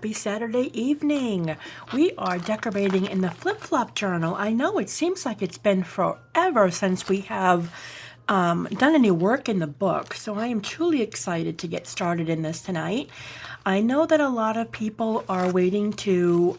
happy Saturday evening. We are decorating in the flip-flop journal. I know it seems like it's been forever since we have done any work in the book, so I am truly excited to get started in this tonight. I know that a lot of people are waiting to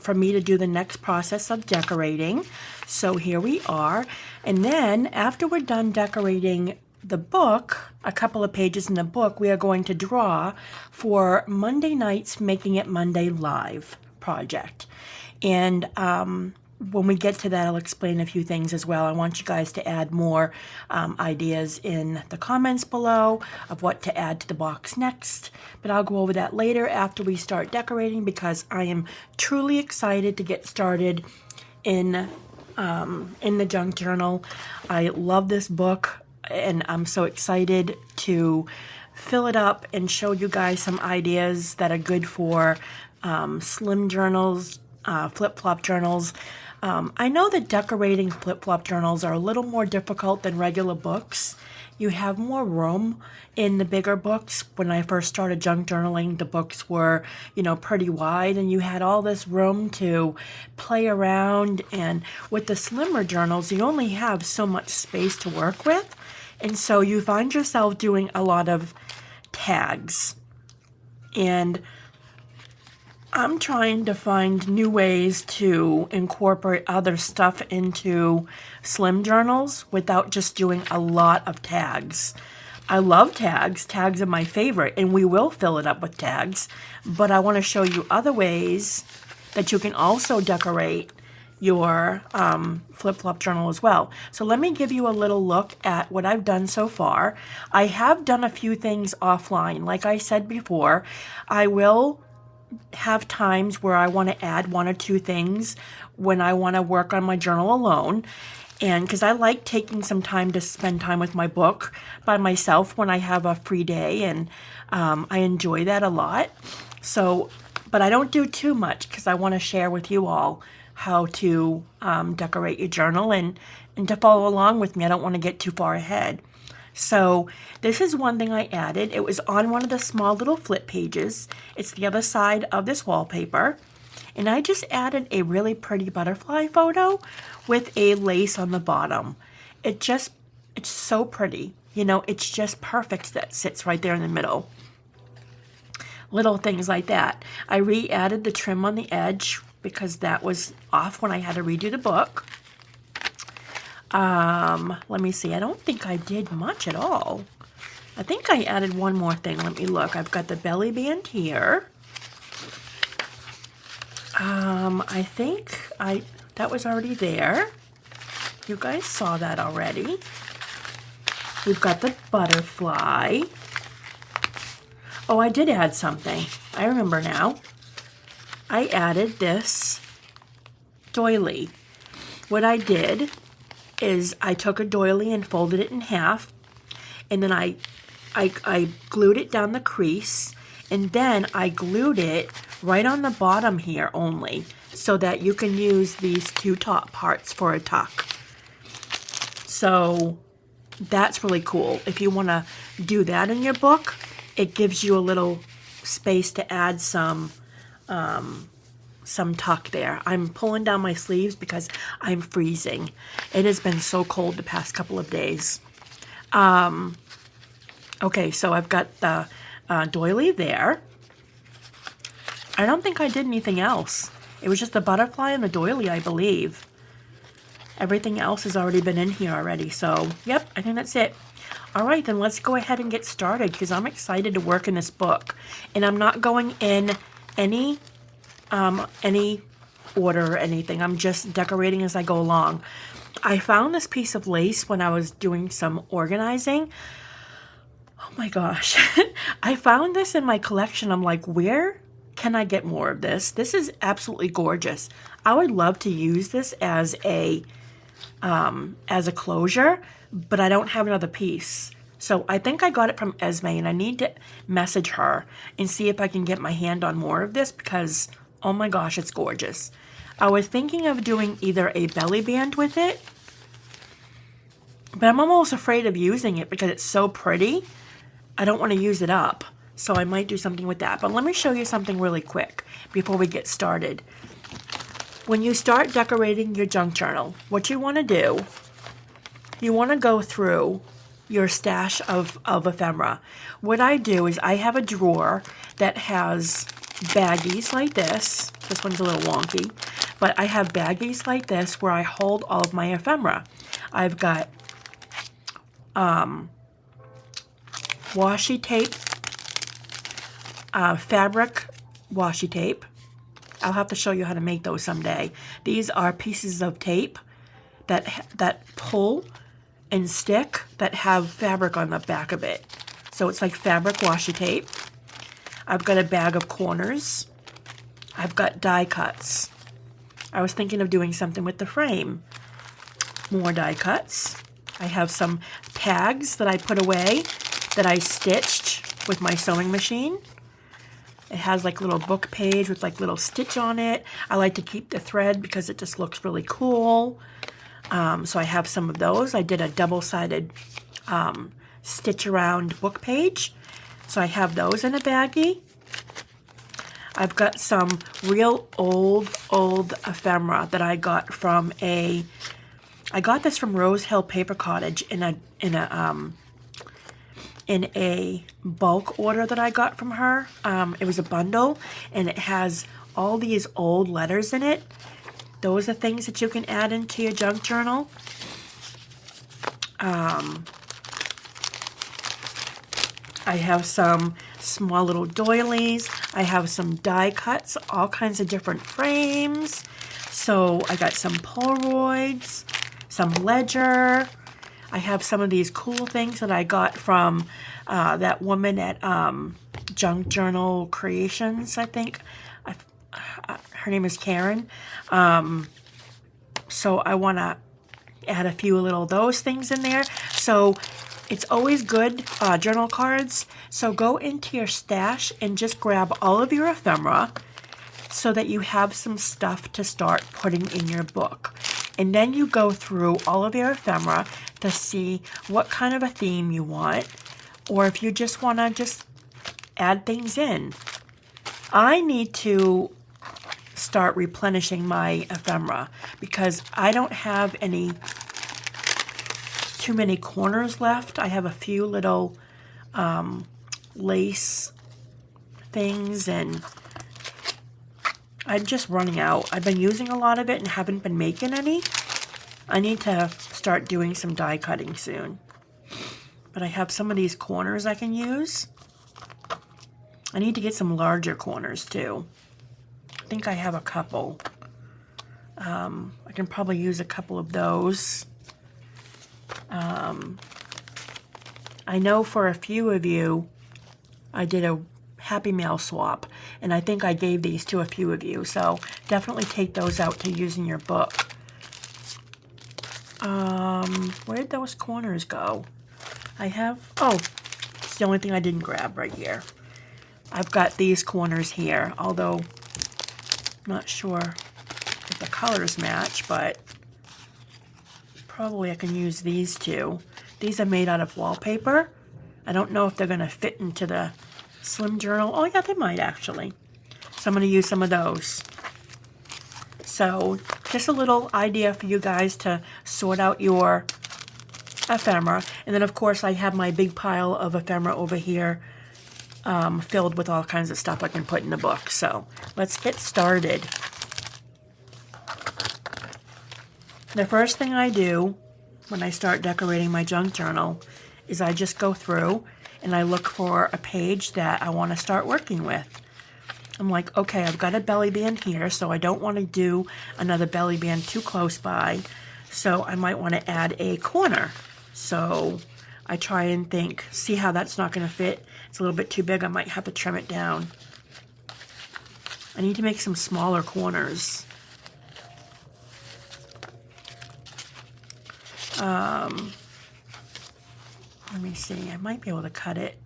for me to do the next process of decorating, so here we are. And then after we're done decorating the book, a couple of pages in the book, we are going to draw for Monday night's Making It Monday Live project. And when we get to that, I'll explain a few things as well. I want you guys to add more ideas in the comments below of what to add to the box next. But I'll go over that later after we start decorating, because I am truly excited to get started in the junk journal. I love this book, and I'm so excited to fill it up and show you guys some ideas that are good for slim journals, flip-flop journals. I know that decorating flip-flop journals are a little more difficult than regular books. You have more room in the bigger books. When I first started junk journaling, the books were, pretty wide, and you had all this room to play around. And with the slimmer journals, you only have so much space to work with. And so you find yourself doing a lot of tags. And I'm trying to find new ways to incorporate other stuff into slim journals without just doing a lot of tags. I love tags. Tags are my favorite, and we will fill it up with tags. But I want to show you other ways that you can also decorate your flip-flop journal as well. So let me give you a little look at what I've done so far. I have done a few things offline. Like I said before, I will have times where I want to add one or two things when I want to work on my journal alone. And because I like taking some time to spend time with my book by myself when I have a free day, and I enjoy that a lot. So, but I don't do too much because I want to share with you all how to decorate your journal and to follow along with me. I don't want to get too far ahead. So this is one thing I added. It was on one of the small little flip pages. It's the other side of this wallpaper. And I just added a really pretty butterfly photo with a lace on the bottom. It's so pretty. It's just perfect that sits right there in the middle. Little things like that. I re-added the trim on the edge because that was off when I had to redo the book. Let me see. I don't think I did much at all. I think I added one more thing. Let me look. I've got the belly band here. I think that was already there. You guys saw that already. We've got the butterfly. Oh, I did add something. I remember now. I added this doily. What I did is I took a doily and folded it in half, and then I glued it down the crease, and then I glued it right on the bottom here only, so that you can use these two top parts for a tuck. So that's really cool. If you want to do that in your book, it gives you a little space to add some tuck there. I'm pulling down my sleeves because I'm freezing. It has been so cold the past couple of days. Okay, so I've got the doily there. I don't think I did anything else. It was just the butterfly and the doily, I believe. Everything else has already been in here already, so yep, I think that's it. All right, then let's go ahead and get started, because I'm excited to work in this book. And I'm not going in any order or anything. I'm just decorating as I go along. I found this piece of lace when I was doing some organizing. Oh my gosh. I found this in my collection. I'm like, where can I get more of this? This is absolutely gorgeous. I would love to use this as a closure, but I don't have another piece. So I think I got it from Esme, and I need to message her and see if I can get my hand on more of this, because oh my gosh, it's gorgeous. I was thinking of doing either a belly band with it, but I'm almost afraid of using it because it's so pretty. I don't want to use it up. So I might do something with that. But let me show you something really quick before we get started. When you start decorating your junk journal, what you want to do, you want to go through your stash of ephemera. What I do is I have a drawer that has baggies like this. This one's a little wonky, but I have baggies like this where I hold all of my ephemera. I've got washi tape, fabric washi tape. I'll have to show you how to make those someday. These are pieces of tape that pull and stick that have fabric on the back of it. So it's like fabric washi tape. I've got a bag of corners. I've got die cuts. I was thinking of doing something with the frame. More die cuts. I have some tags that I put away that I stitched with my sewing machine. It has like a little book page with like little stitch on it. I like to keep the thread because it just looks really cool. So I have some of those. I did a double-sided stitch around book page. So I have those in a baggie. I've got some real old ephemera that I got from I got this from Rose Hill Paper Cottage in a bulk order that I got from her. It was a bundle, and it has all these old letters in it. Those are things that you can add into your junk journal. I have some small little doilies. I have some die cuts, all kinds of different frames. So I got some Polaroids, some ledger. I have some of these cool things that I got from that woman at Junk Journal Creations, I think. Her name is Karen. So I want to add a few little of those things in there. So it's always good, journal cards. So go into your stash and just grab all of your ephemera so that you have some stuff to start putting in your book. And then you go through all of your ephemera to see what kind of a theme you want, or if you just want to just add things in. I need to start replenishing my ephemera because I don't have too many corners left. I have a few little lace things, and I'm just running out. I've been using a lot of it and haven't been making any. I need to start doing some die cutting soon. But I have some of these corners I can use. I need to get some larger corners too. I think I have a couple. I can probably use a couple of those. I know for a few of you, I did a Happy Mail swap, and I think I gave these to a few of you, so definitely take those out to use in your book. Where did those corners go? It's the only thing I didn't grab right here. I've got these corners here, although I'm not sure if the colors match, but probably I can use these two. These are made out of wallpaper. I don't know if they're going to fit into the slim journal. Oh yeah, they might actually. So I'm going to use some of those. So just a little idea for you guys to sort out your ephemera. And then of course I have my big pile of ephemera over here filled with all kinds of stuff I can put in the book. So let's get started. The first thing I do when I start decorating my junk journal is I just go through and I look for a page that I want to start working with. I'm like, okay, I've got a belly band here, so I don't want to do another belly band too close by. So I might want to add a corner. So I try and see how that's not going to fit. It's a little bit too big. I might have to trim it down. I need to make some smaller corners. Let me see. I might be able to cut it.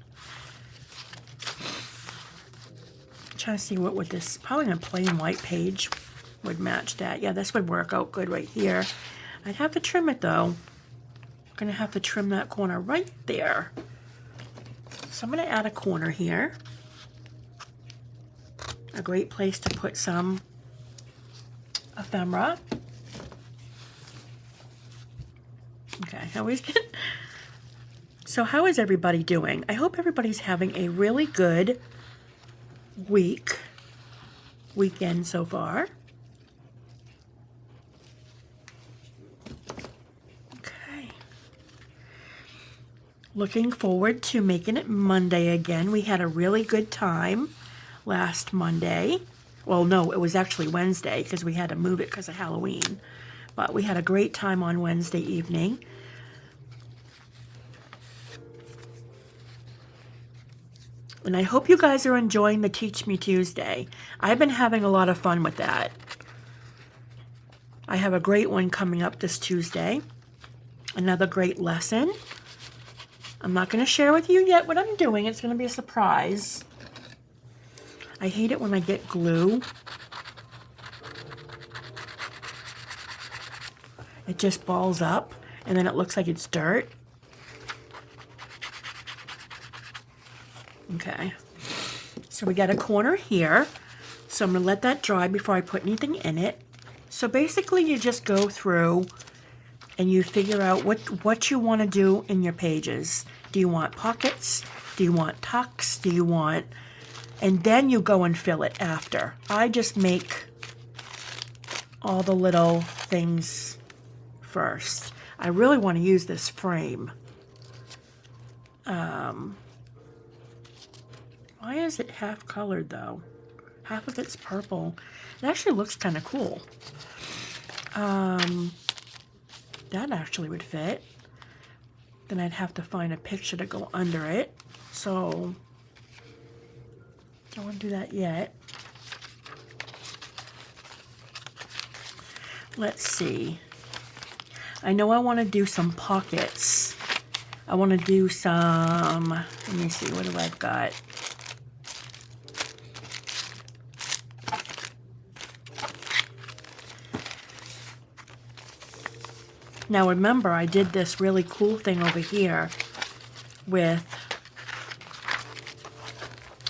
I'm trying to see what would this, probably a plain white page would match that. Yeah, this would work out good right here. I'd have to trim it though. I'm gonna have to trim that corner right there. So I'm going to add a corner here. A great place to put some ephemera. Okay, so how is everybody doing? I hope everybody's having a really good weekend so far. Okay. Looking forward to making it Monday again. We had a really good time last Monday. Well, no, it was actually Wednesday because we had to move it because of Halloween. But we had a great time on Wednesday evening. And I hope you guys are enjoying the Teach Me Tuesday. I've been having a lot of fun with that. I have a great one coming up this Tuesday. Another great lesson. I'm not going to share with you yet what I'm doing. It's going to be a surprise. I hate it when I get glue. It just balls up and then it looks like it's dirt. Okay, so we got a corner here. So I'm going to let that dry before I put anything in it. So basically you just go through and you figure out what you want to do in your pages. Do you want pockets? Do you want tucks? Do you want... And then you go and fill it after. I just make all the little things first. I really want to use this frame. Why is it half colored though? Half of it's purple. It actually looks kind of cool. That actually would fit. Then I'd have to find a picture to go under it. So, don't want to do that yet. Let's see. I know I want to do some pockets. I want to do some, let me see, what do I've got? Now remember, I did this really cool thing over here with,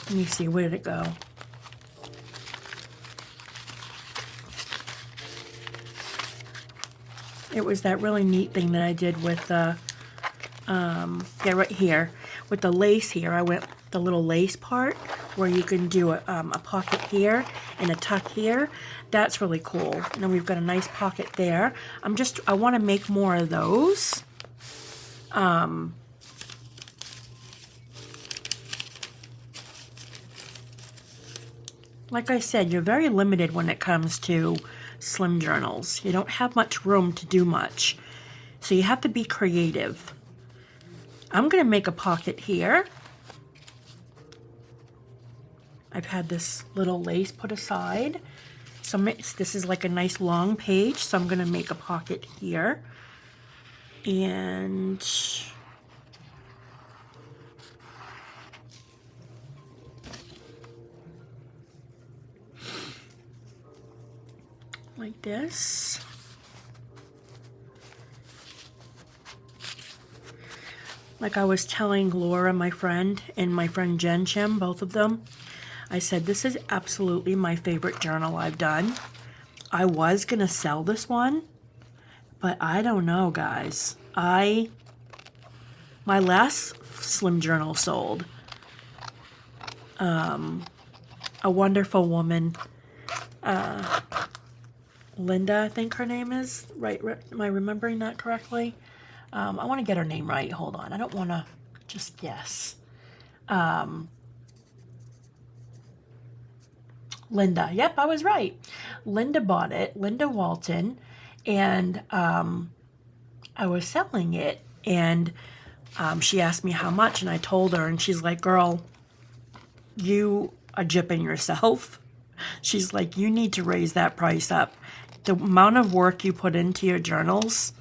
let me see, where did it go? It was that really neat thing that I did with the, yeah, right here, with the lace here. I went the little lace part where you can do a pocket here and a tuck here. That's really cool. And then we've got a nice pocket there. I want to make more of those. Like I said, you're very limited when it comes to slim journals. You don't have much room to do much. So you have to be creative. I'm going to make a pocket here. I've had this little lace put aside. So this is like a nice long page. So I'm going to make a pocket here. And like this. Like I was telling Laura, my friend, and my friend Jen Chim, both of them, I said, this is absolutely my favorite journal I've done. I was going to sell this one, but I don't know, guys. My last slim journal sold. A wonderful woman, Linda, I think her name is. Right? Am I remembering that correctly? I want to get her name right. Hold on. I don't want to just guess. Linda. Yep, I was right. Linda bought it. Linda Walton. And I was selling it. And she asked me how much. And I told her. And she's like, girl, you are gypping yourself. She's like, you need to raise that price up. The amount of work you put into your journals,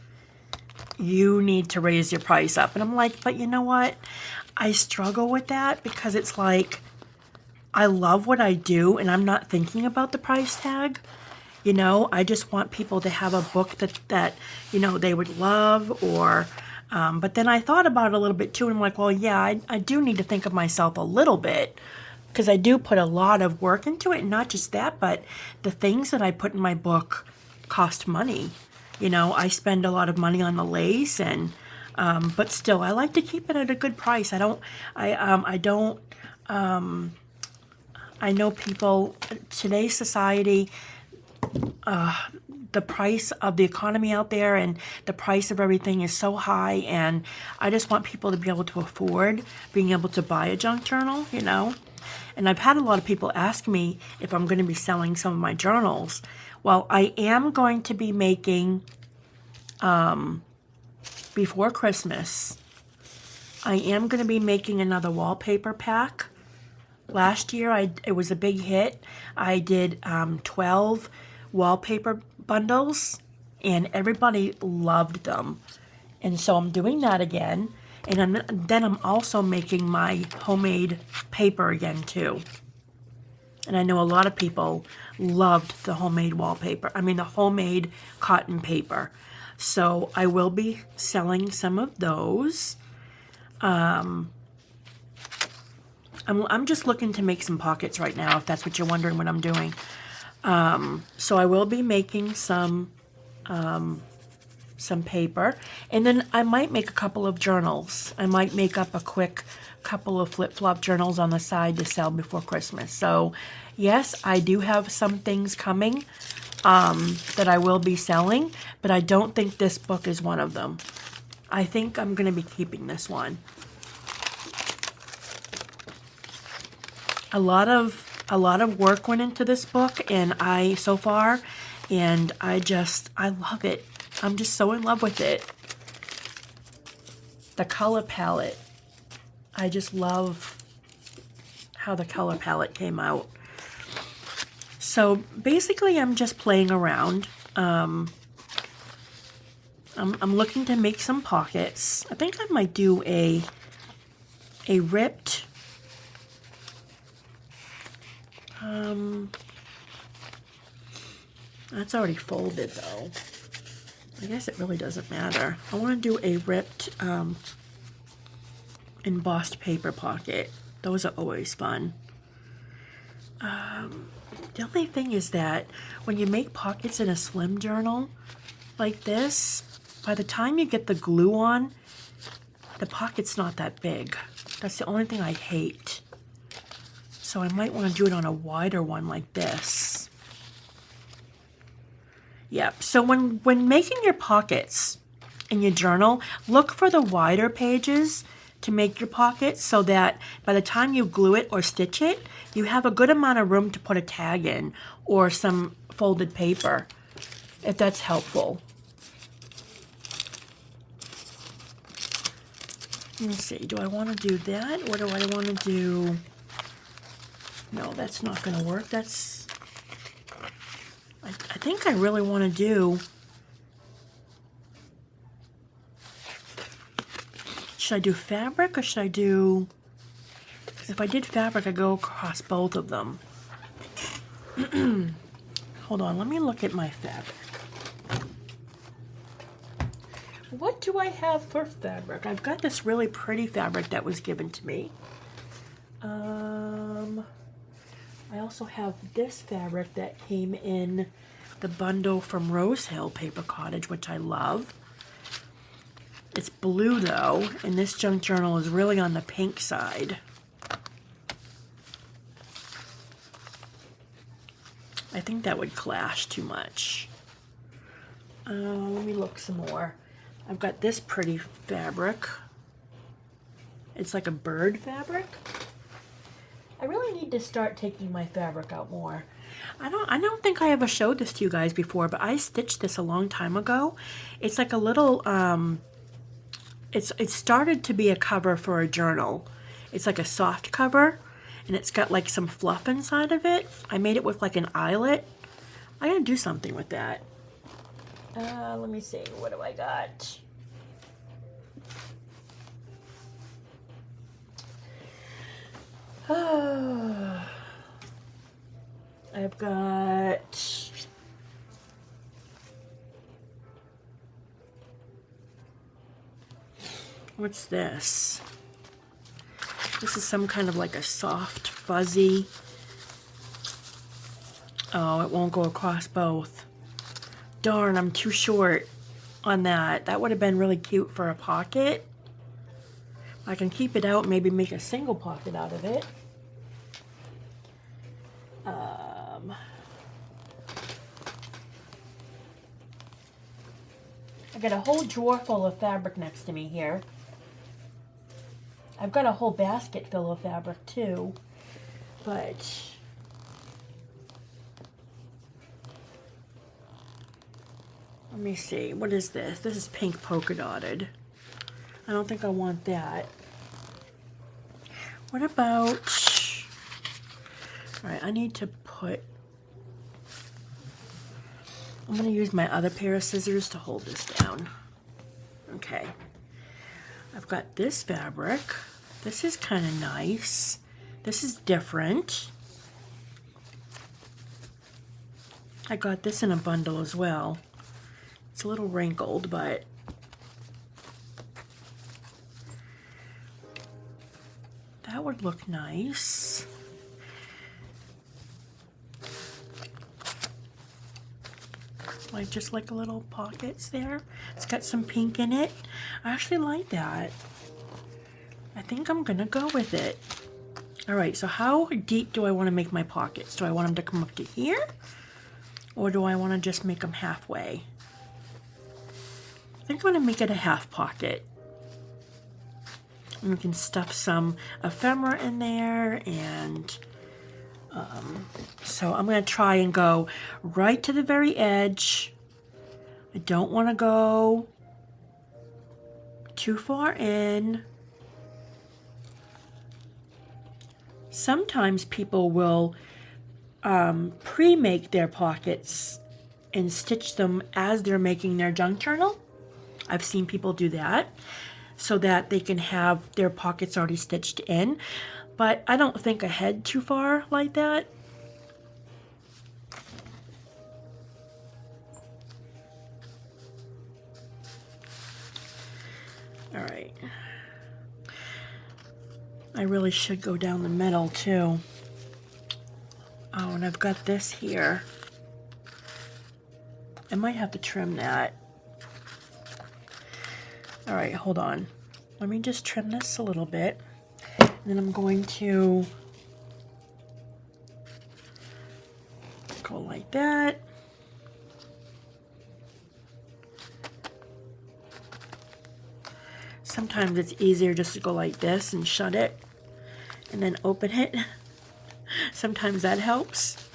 you need to raise your price up. And I'm like, but you know what? I struggle with that because it's like, I love what I do and I'm not thinking about the price tag. You know, I just want people to have a book that you know, they would love, or But then I thought about it a little bit too, and I'm like, well, yeah, I do need to think of myself a little bit, because I do put a lot of work into it, and not just that, but the things that I put in my book cost money. You know, I spend a lot of money on the lace, and but still, I like to keep it at a good price. I don't, I don't, I know people, today's society, the price of the economy out there and the price of everything is so high, and I just want people to be able to afford being able to buy a junk journal, you know. And I've had a lot of people ask me if I'm going to be selling some of my journals. Well, I am going to be making, before Christmas, I am going to be making another wallpaper pack. Last year, it was a big hit. I did 12 wallpaper bundles, and everybody loved them. And so I'm doing that again. And then I'm also making my homemade paper again, too. And I know a lot of people loved the homemade wallpaper. I mean, the homemade cotton paper. So I will be selling some of those. I'm just looking to make some pockets right now, if that's what you're wondering what I'm doing. So I will be making some paper, and then I might make a couple of journals. I might make up a quick couple of flip-flop journals on the side to sell before Christmas. So yes, I do have some things coming that I will be selling, but I don't think this book is one of them. I think I'm going to be keeping this one. A lot of work went into this book, and so far, and I love it. I'm just so in love with it. The color palette. I just love how the color palette came out. So basically, I'm just playing around. I'm looking to make some pockets. I think I might do a ripped. That's already folded though. I guess it really doesn't matter. I want to do a ripped embossed paper pocket. Those are always fun. The only thing is that when you make pockets in a slim journal like this, by the time you get the glue on, the pocket's not that big. That's the only thing I hate. So I might want to do it on a wider one like this. Yep, so when making your pockets in your journal, look for the wider pages to make your pockets so that by the time you glue it or stitch it, you have a good amount of room to put a tag in or some folded paper, if that's helpful. Let me see, do I want to do that, or do I want to do... No, that's not going to work. I think I really want to do... Should I do fabric or should I do... Because if I did fabric, I'd go across both of them. Hold on, let me look at my fabric. What do I have for fabric? I've got this really pretty fabric that was given to me. I also have this fabric that came in the bundle from Rose Hill Paper Cottage, which I love. It's blue though, and this junk journal is really on the pink side. I think that would clash too much. Let me look some more. I've got this pretty fabric. It's like a bird fabric. I really need to start taking my fabric out more. I don't think I ever showed this to you guys before, but I stitched this a long time ago. It's like a little, it started to be a cover for a journal. It's like a soft cover, and it's got like some fluff inside of it. I made it with like an eyelet. I'm gonna do something with that. Let me see, what do I got? I've got What's this? This is some kind of like a soft, fuzzy. Oh, it won't go across both. Darn, I'm too short on that. That would have been really cute for a pocket. I can keep it out, maybe make a single pocket out of it. I got a whole drawer full of fabric next to me here. I've got a whole basket full of fabric too, but let me see. What is this? This is pink polka dotted. I don't think I want that. What about... Alright, I need to put... I'm going to use my other pair of scissors to hold this down. Okay. I've got this fabric. This is kind of nice. This is different. I got this in a bundle as well. It's a little wrinkled, but that would look nice. Like just like a little pockets there. It's got some pink in it. I actually like that. I think I'm gonna go with it. All right, so how deep do I want to make my pockets? Do I want them to come up to here? Or do I want to just make them halfway? I think I'm gonna make it a half pocket. And we can stuff some ephemera in there, and so I'm going to try and go right to the very edge. I don't want to go too far in. Sometimes people will pre-make their pockets and stitch them as they're making their junk journal. I've seen people do that so that they can have their pockets already stitched in. But I don't think ahead too far like that. All right. I really should go down the middle too. Oh, and I've got this here. I might have to trim that. All right, hold on. Let me just trim this a little bit. And then I'm going to go like that. Sometimes it's easier just to go like this and shut it and then open it. Sometimes that helps.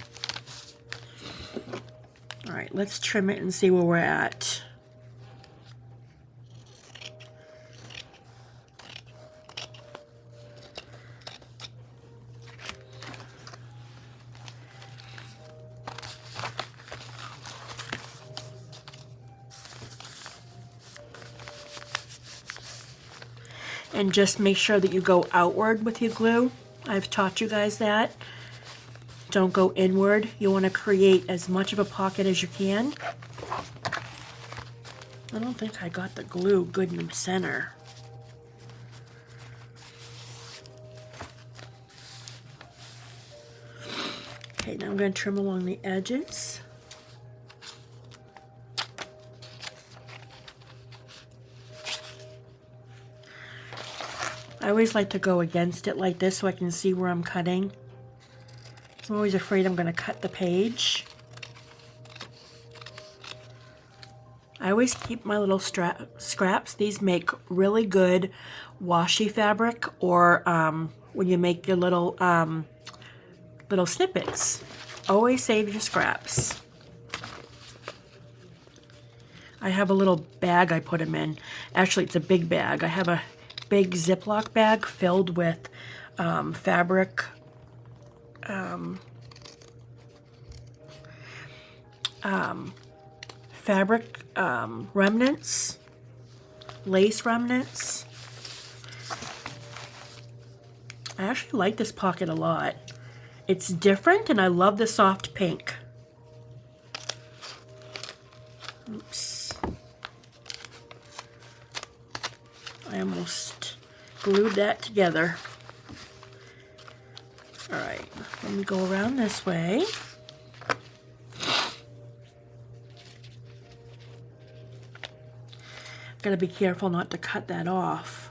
All right, let's trim it and see where we're at. And just make sure that you go outward with your glue. I've taught you guys that. Don't go inward. You want to create as much of a pocket as you can. I don't think I got the glue good in the center. Okay, now I'm going to trim along the edges. I always like to go against it like this so I can see where I'm cutting. I'm always afraid I'm going to cut the page. I always keep my little scraps. These make really good washi fabric, or when you make your little little snippets. Always save your scraps. I have a little bag I put them in. Actually, it's a big bag. I have a big Ziploc bag filled with fabric remnants, lace remnants. I actually like this pocket a lot. It's different, and I love the soft pink. Oops. I almost glued that together. All right, let me go around this way. Gotta be careful not to cut that off.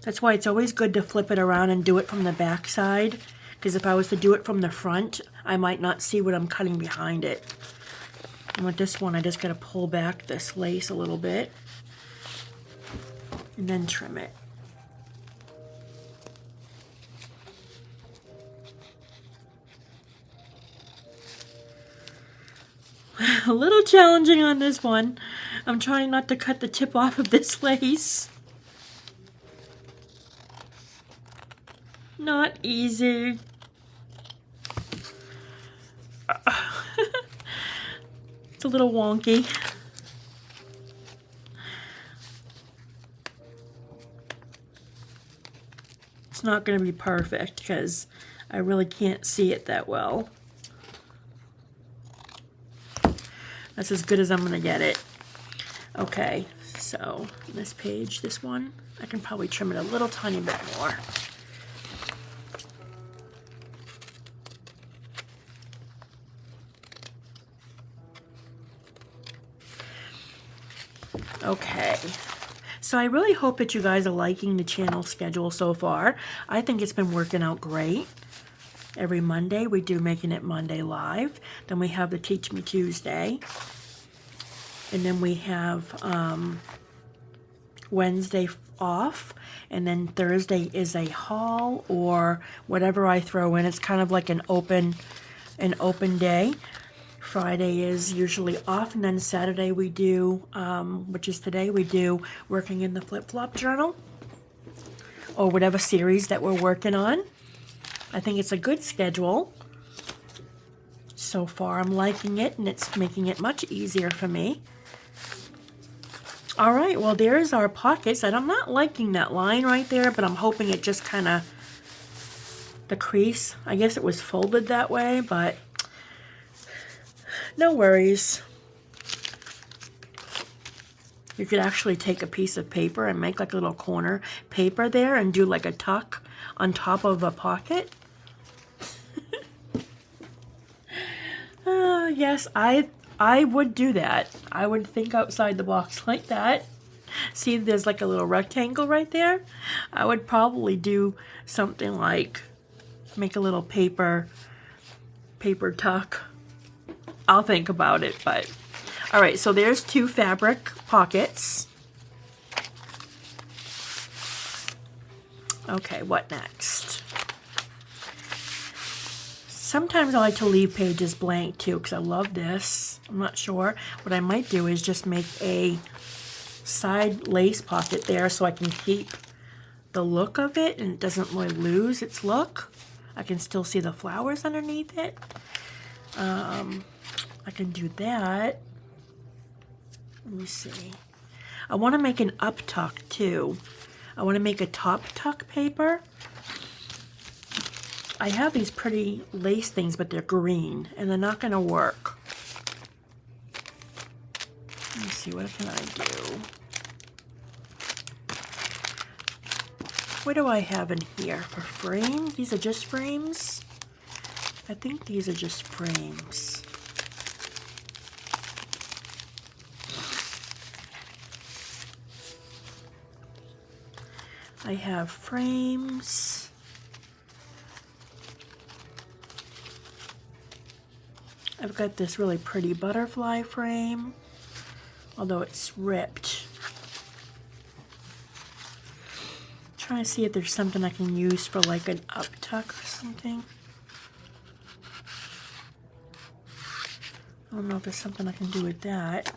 That's why it's always good to flip it around and do it from the back side, because if I was to do it from the front, I might not see what I'm cutting behind it. And with this one, I just gotta pull back this lace a little bit and then trim it. A little challenging on this one. I'm trying not to cut the tip off of this lace. Not easy. It's a little wonky. It's not going to be perfect because I really can't see it that well. That's as good as I'm going to get it. Okay, so this page, this one, I can probably trim it a little tiny bit more. Okay, so I really hope that you guys are liking the channel schedule so far. I think it's been working out great. Every Monday we do Making It Monday Live. Then we have the Teach Me Tuesday. And then we have Wednesday off. And then Thursday is a haul or whatever I throw in. It's kind of like an open day. Friday is usually off, and then Saturday we do, which is today, we do Working in the Flip-Flop Journal, or whatever series that we're working on. I think it's a good schedule. So far I'm liking it, and it's making it much easier for me. Alright, well there's our pockets, and I'm not liking that line right there, but I'm hoping it just kind of, the crease, I guess it was folded that way, but no worries. You could actually take a piece of paper and make like a little corner paper there and do like a tuck on top of a pocket. Yes, I would do that. I would think outside the box like that. See, there's like a little rectangle right there. I would probably do something like make a little paper tuck. I'll think about it, but all right, so there's 2 fabric pockets. Okay, what next? Sometimes I like to leave pages blank too because I love this. I'm not sure. What I might do is just make a side lace pocket there so I can keep the look of it and it doesn't really lose its look. I can still see the flowers underneath it. I can do that. Let me see. I want to make an up tuck too. I want to make a top tuck paper. I have these pretty lace things, but they're green and they're not going to work. Let me see, what can I do? What do I have in here for frames? These are just frames? I think these are just frames. I have frames. I've got this really pretty butterfly frame, although it's ripped. Trying to see if there's something I can use for like an up tuck or something. I don't know if there's something I can do with that.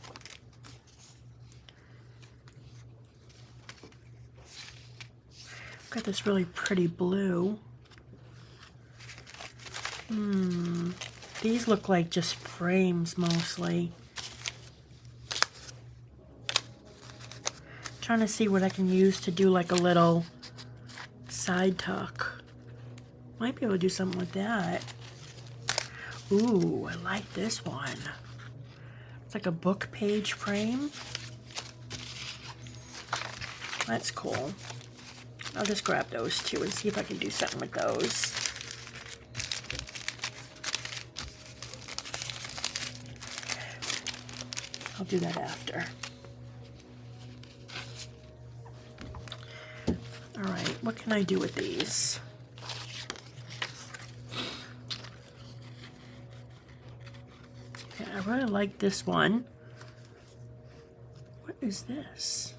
I've got this really pretty blue. These look like just frames mostly. Trying to see what I can use to do like a little side tuck. Might be able to do something with that. Ooh, I like this one. It's like a book page frame. That's cool. I'll just grab those two and see if I can do something with those. I'll do that after. All right, what can I do with these? Okay, I really like this one. What is this?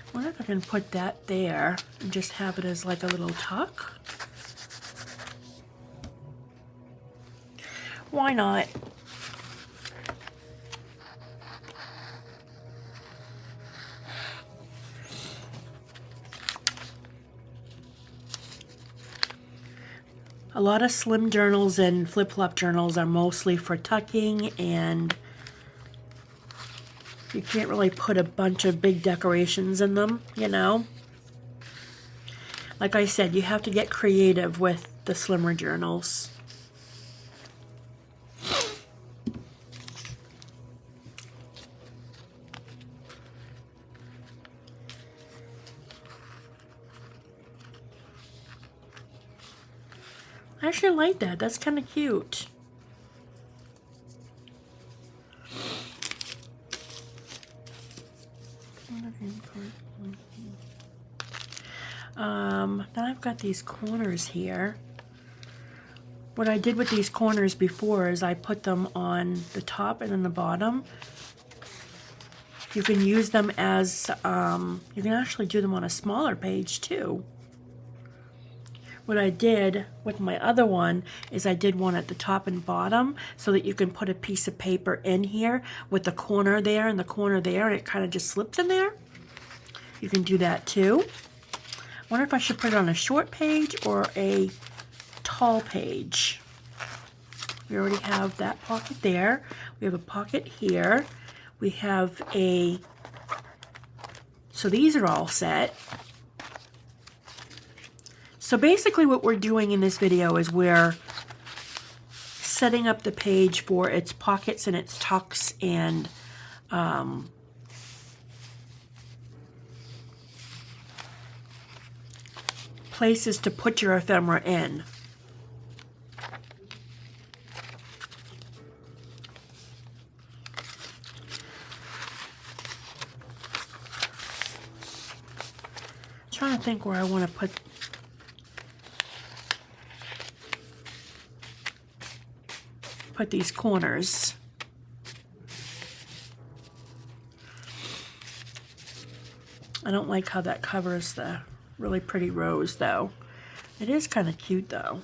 I wonder if I can put that there and just have it as like a little tuck. Why not? A lot of slim journals and flip-flop journals are mostly for tucking, and you can't really put a bunch of big decorations in them, you know? Like I said, you have to get creative with the slimmer journals. I actually like that. That's kind of cute. Then I've got these corners here. What I did with these corners before is I put them on the top and then the bottom. You can use them as, you can actually do them on a smaller page too. What I did with my other one is I did one at the top and bottom so that you can put a piece of paper in here with the corner there and the corner there, and it kind of just slips in there. You can do that too. I wonder if I should put it on a short page or a tall page. We already have that pocket there. We have a pocket here. We have a, so these are all set. So basically what we're doing in this video is we're setting up the page for its pockets and its tucks and places to put your ephemera in. I'm trying to think where I want to put these corners. I don't like how that covers the really pretty rose though. It is kind of cute though.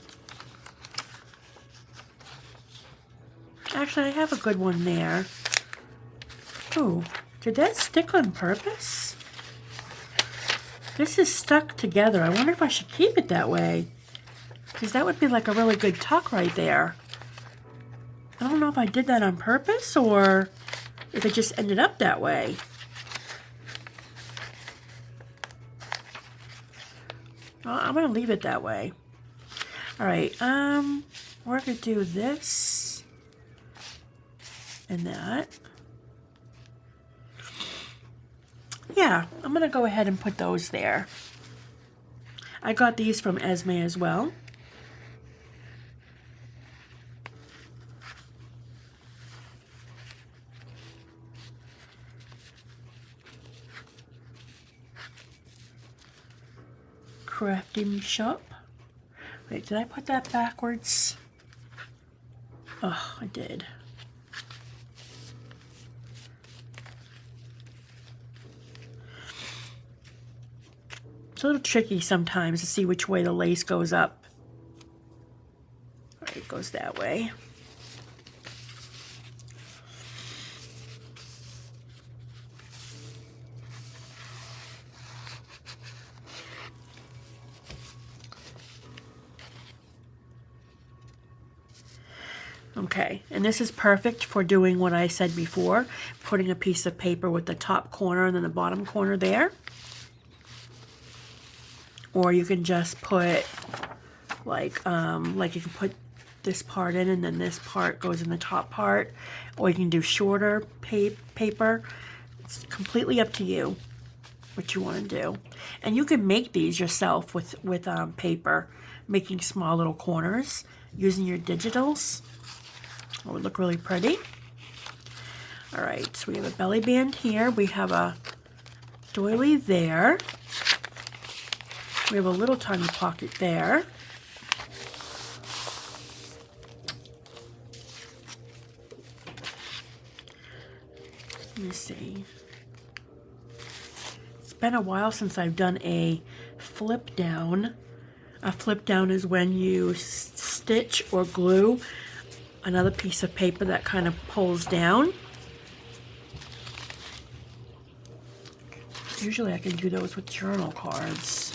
Actually, I have a good one there. Oh, did that stick on purpose? This is stuck together. I wonder if I should keep it that way, because that would be like a really good tuck right there. I don't know if I did that on purpose or if it just ended up that way. Well, I'm going to leave it that way. All right, we're going to do this and that. Yeah, I'm going to go ahead and put those there. I got these from Esme as well. Crafting shop. Wait, did I put that backwards? Oh, I did. It's a little tricky sometimes to see which way the lace goes up. All right, it goes that way. Okay, and this is perfect for doing what I said before, putting a piece of paper with the top corner and then the bottom corner there. Or you can just put like you can put this part in and then this part goes in the top part, or you can do shorter paper. It's completely up to you what you want to do. And you can make these yourself with paper, making small little corners using your digitals. It would look really pretty. All right, so we have a belly band here. We have a doily there. We have a little tiny pocket there. Let me see. It's been a while since I've done a flip down. A flip down is when you stitch or glue another piece of paper that kind of pulls down. Usually I can do those with journal cards.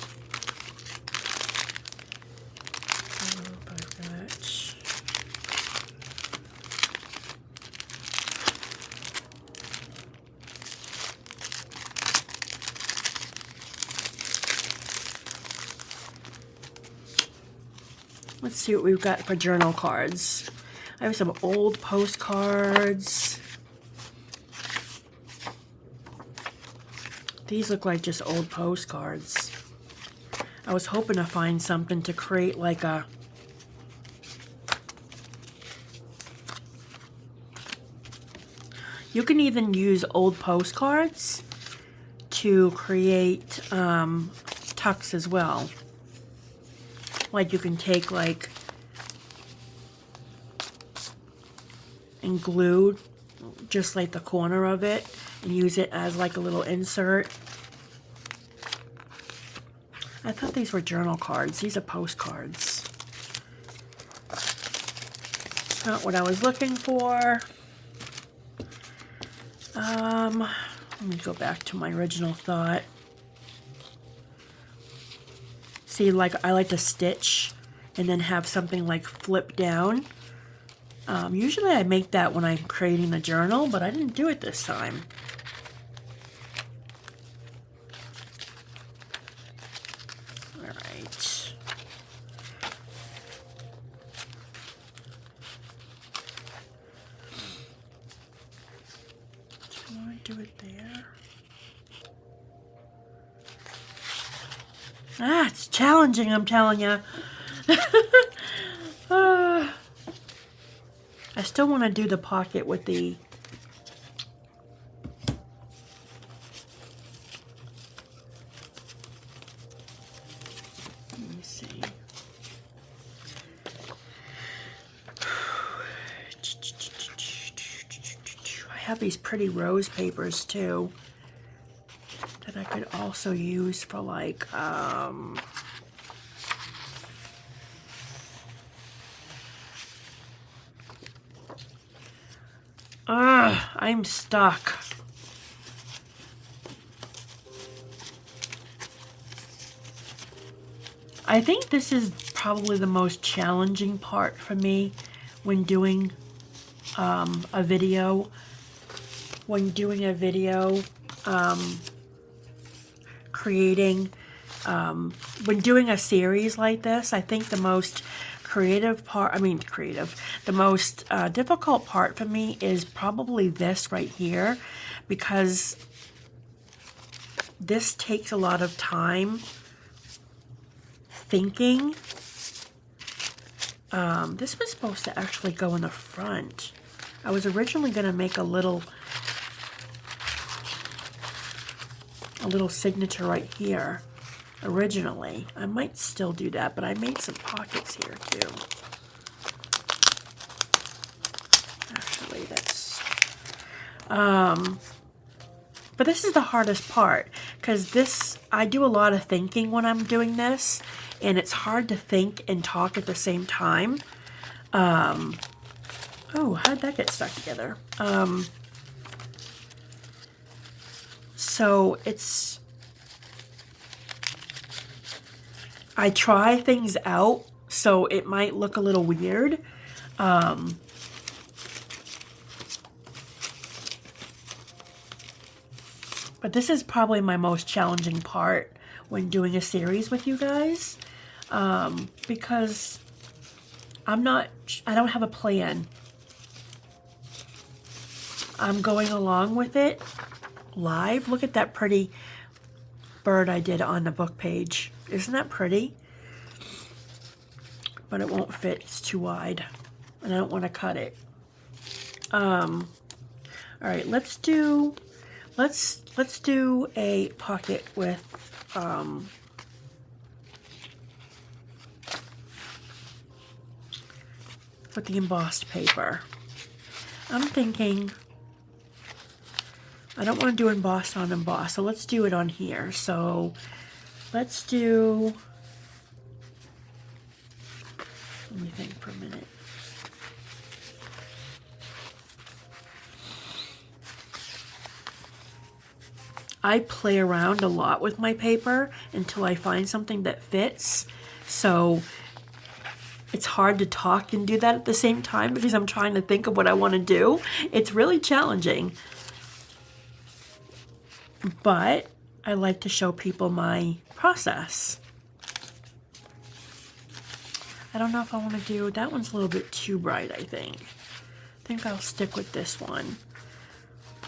Let's see what we've got for journal cards. I have some old postcards. These look like just old postcards. I was hoping to find something to create like a you can even use old postcards to create tucks as well. Like you can take like and glue just like the corner of it and use it as like a little insert. I thought these were journal cards. These are postcards. It's not what I was looking for. Let me go back to my original thought. See, like I like to stitch and then have something like flip down. Usually I make that when I'm creating the journal, but I didn't do it this time. All right. Do I do it there? Ah, it's challenging, I'm telling you. I still want to do the pocket with the let me see. I have these pretty rose papers too that I could also use for like I'm stuck. I think this is probably the most challenging part for me when doing a video. Creating, when doing a series like this, I think the most the most difficult part for me is probably this right here, because this takes a lot of time thinking. This was supposed to actually go in the front. I was originally going to make a little signature right here originally. I might still do that, but I made some pockets here too. Actually, that's but this is the hardest part, because I do a lot of thinking when I'm doing this, and it's hard to think and talk at the same time. Oh, how did that get stuck together? So I try things out, so it might look a little weird. But this is probably my most challenging part when doing a series with you guys, because I don't have a plan. I'm going along with it live. Look at that pretty bird I did on the book page. Isn't that pretty? But it won't fit, it's too wide, and I don't want to cut it. All right, let's do a pocket with the embossed paper. I'm thinking I don't want to do embossed on embossed, so let's do it on here. So let's do, let me think for a minute. I play around a lot with my paper until I find something that fits. So it's hard to talk and do that at the same time because I'm trying to think of what I want to do. It's really challenging. But I like to show people my process. I don't know if I want to do, that one's a little bit too bright, I think. I think I'll stick with this one.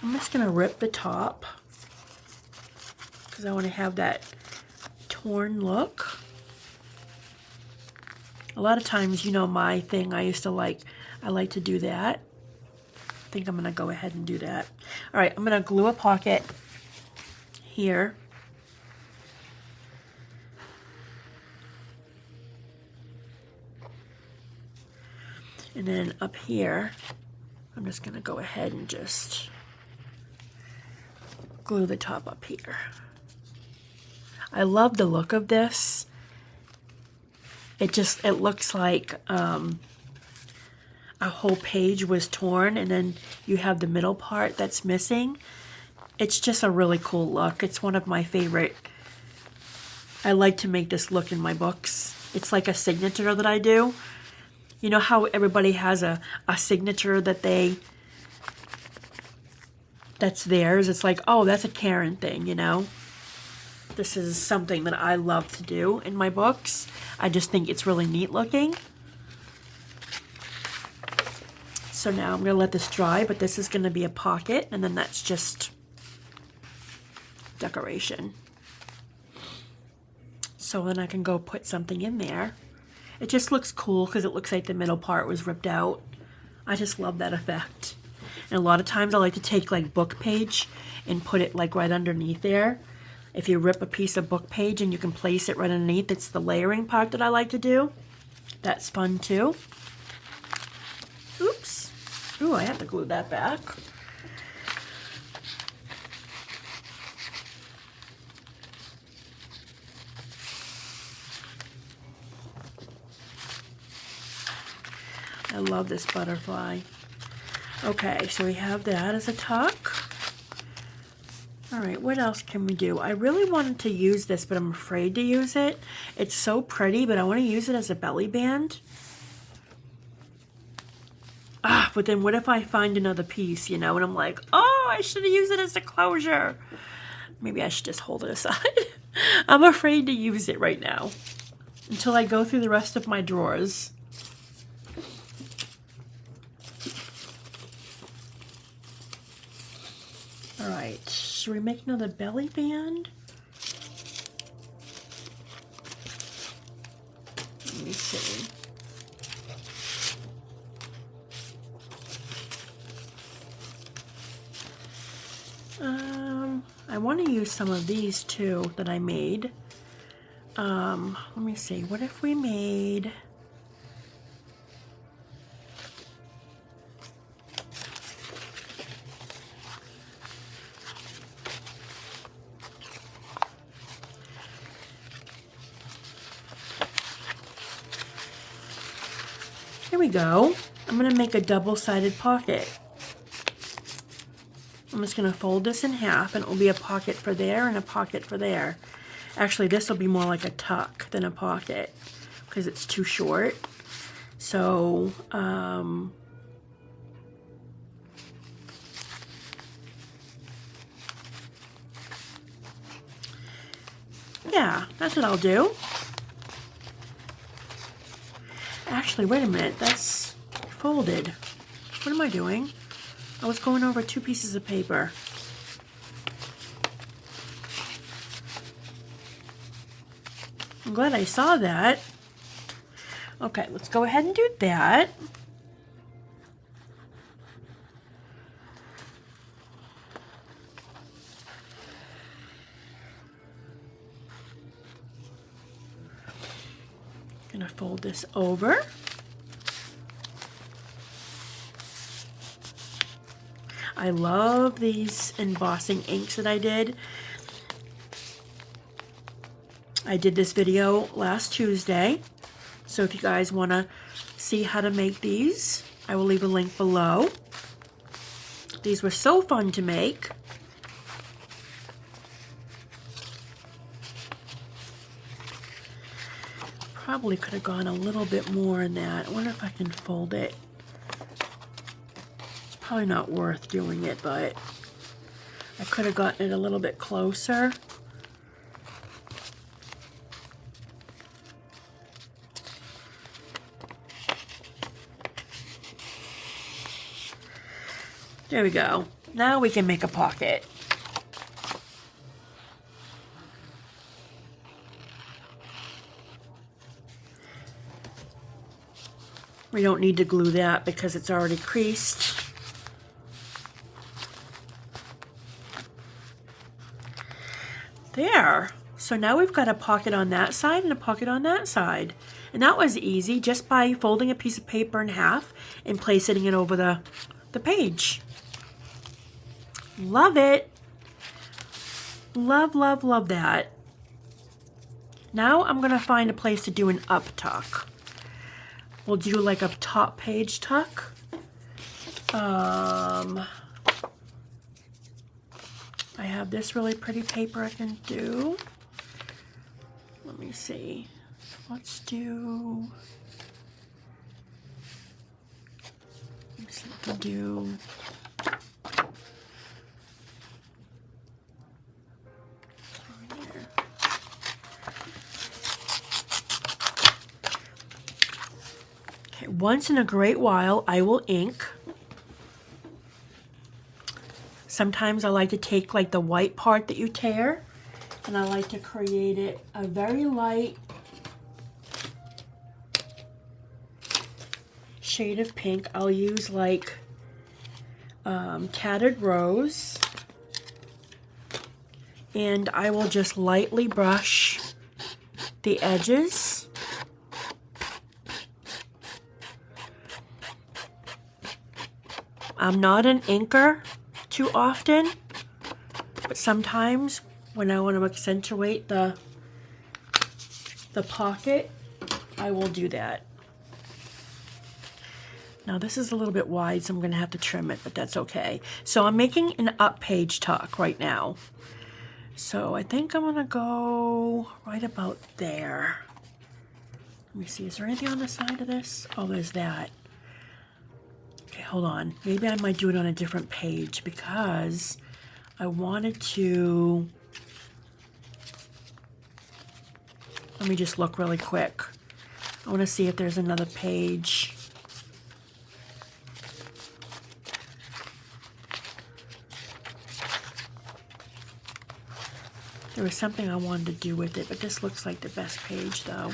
I'm just going to rip the top because I want to have that torn look. A lot of times, you know, my thing, I like to do that. I think I'm going to go ahead and do that. All right, I'm going to glue a pocket here. And then up here, I'm just going to go ahead and just glue the top up here. I love the look of this. It looks like a whole page was torn and then you have the middle part that's missing. It's just a really cool look. It's one of my favorite. I like to make this look in my books. It's like a signature that I do. You know how everybody has a signature that's theirs? It's like, oh, that's a Karen thing, you know? This is something that I love to do in my books. I just think it's really neat looking. So now I'm going to let this dry, but this is going to be a pocket, and then that's just decoration. So then I can go put something in there. It just looks cool because it looks like the middle part was ripped out. I just love that effect. And a lot of times I like to take like book page and put it like right underneath there. If you rip a piece of book page and you can place it right underneath, it's the layering part that I like to do. That's fun too. Oops. Ooh, I have to glue that back. I love this butterfly. Okay, so we have that as a tuck. All right, what else can we do? I really wanted to use this, but I'm afraid to use it. It's so pretty, but I want to use it as a belly band. But then what if I find another piece, you know, and I'm like, oh, I should have used it as a closure. Maybe I should just hold it aside. I'm afraid to use it right now until I go through the rest of my drawers. All right, should we make another belly band? Let me see. I want to use some of these too that I made. Let me see, what if we made... Here we go. I'm going to make a double-sided pocket. I'm just going to fold this in half and it will be a pocket for there and a pocket for there. Actually, this will be more like a tuck than a pocket because it's too short. So, Yeah, that's what I'll do. Actually, wait a minute, that's folded. What am I doing? I was going over 2 pieces of paper. I'm glad I saw that. Okay, let's go ahead and do that. Gonna fold this over. I love these embossing inks that I did. I did this video last Tuesday, so if you guys want to see how to make these, I will leave a link below. These were so fun to make. Probably could have gone a little bit more in that. I wonder if I can fold it. It's probably not worth doing it, but I could have gotten it a little bit closer. There we go. Now we can make a pocket. We don't need to glue that because it's already creased. There. So now we've got a pocket on that side and a pocket on that side. And that was easy just by folding a piece of paper in half and placing it over the page. Love it. Love, love, love that. Now I'm going to find a place to do an up tuck. We'll do like a top page tuck. I have this really pretty paper I can do. Let me see. Let's do... Let's see what we can do. Once in a great while, I will ink. Sometimes I like to take like the white part that you tear, and I like to create it a very light shade of pink. I'll use like Tattered Rose, and I will just lightly brush the edges. I'm not an inker too often, but sometimes when I want to accentuate the pocket, I will do that. Now this is a little bit wide, so I'm going to have to trim it, but that's okay. So I'm making an up page tuck right now. So I think I'm going to go right about there. Let me see, is there anything on the side of this? Oh, there's that. Okay, hold on. Maybe I might do it on a different page because I wanted to... Let me just look really quick. I want to see if there's another page. There was something I wanted to do with it, but this looks like the best page though.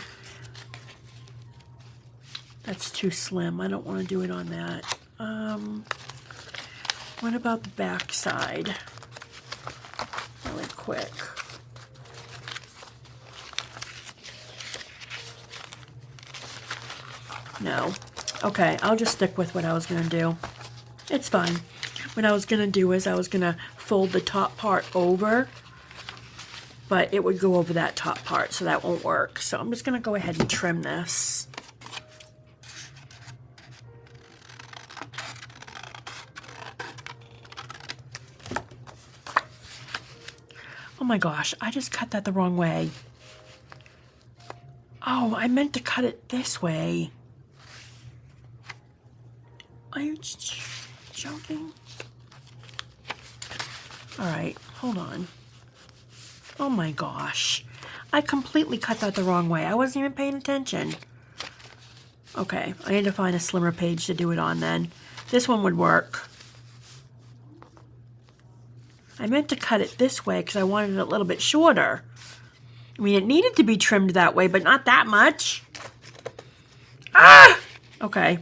That's too slim. I don't want to do it on that. What about the back side? Really quick. No. Okay, I'll just stick with what I was going to do. It's fine. What I was going to do is I was going to fold the top part over, but it would go over that top part, so that won't work. So I'm just going to go ahead and trim this. Oh my gosh, I just cut that the wrong way. Oh, I meant to cut it this way. Are you joking? All right, hold on. Oh my gosh. I completely cut that the wrong way. I wasn't even paying attention. Okay, I need to find a slimmer page to do it on then. This one would work. I meant to cut it this way because I wanted it a little bit shorter. I mean, it needed to be trimmed that way, but not that much. Ah! Okay.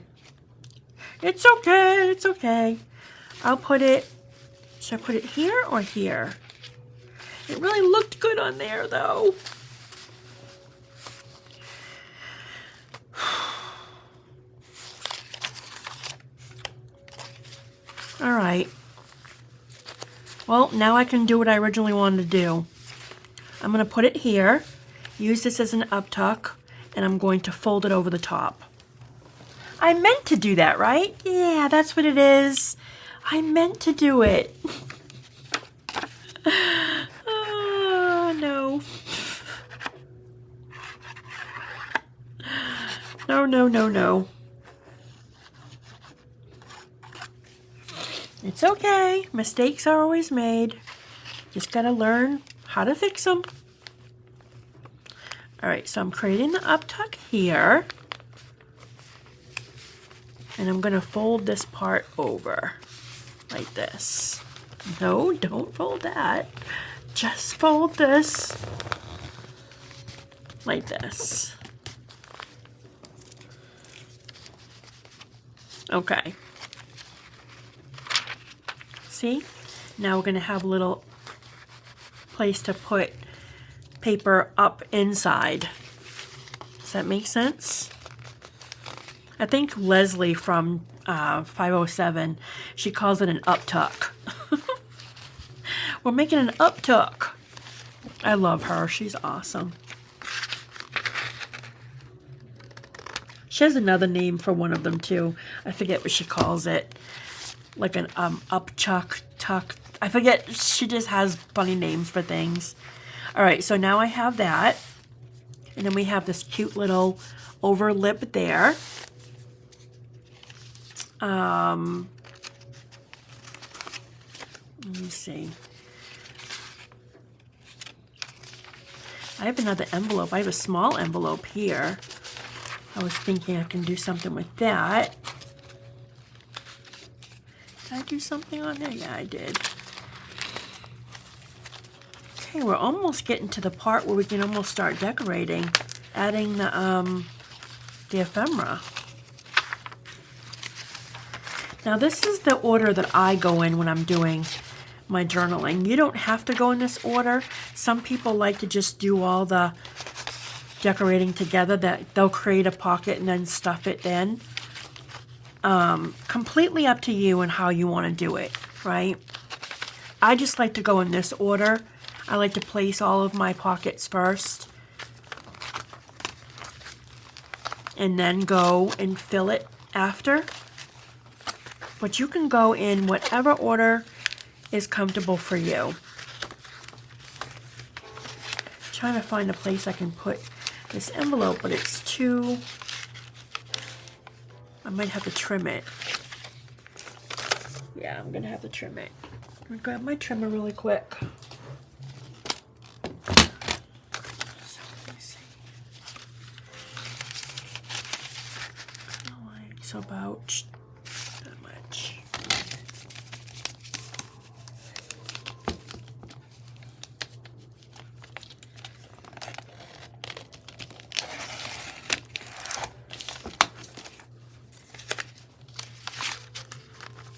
It's okay, it's okay. I'll put it, should I put it here or here? It really looked good on there though. All right. Well, now I can do what I originally wanted to do. I'm going to put it here, use this as an uptuck, and I'm going to fold it over the top. I meant to do that, right? Yeah, that's what it is. I meant to do it. Oh, no. No, no, no, no. It's okay. Mistakes are always made. Just gotta learn how to fix them. All right, so I'm creating the uptuck here. And I'm gonna fold this part over like this. No, don't fold that. Just fold this like this. Okay. See? Now we're going to have a little place to put paper up inside. Does that make sense? I think Leslie from 507, she calls it an uptuck. We're making an uptuck. I love her. She's awesome. She has another name for one of them too. I forget what she calls it. Like an upchuck, tuck. I forget. She just has funny names for things. All right, so now I have that. And then we have this cute little over lip there. Let me see. I have another envelope. I have a small envelope here. I was thinking I can do something with that. Did I do something on there? Yeah, I did. Okay, we're almost getting to the part where we can almost start decorating, adding the ephemera. Now this is the order that I go in when I'm doing my journaling. You don't have to go in this order. Some people like to just do all the decorating together, that they'll create a pocket and then stuff it in. Completely up to you and how you want to do it, right? I just like to go in this order. I like to place all of my pockets first and then go and fill it after. But you can go in whatever order is comfortable for you. I'm trying to find a place I can put this envelope, but it's too... I might have to trim it. Yeah, I'm gonna have to trim it. I'm gonna grab my trimmer really quick. So let me see. Alright, so about that much.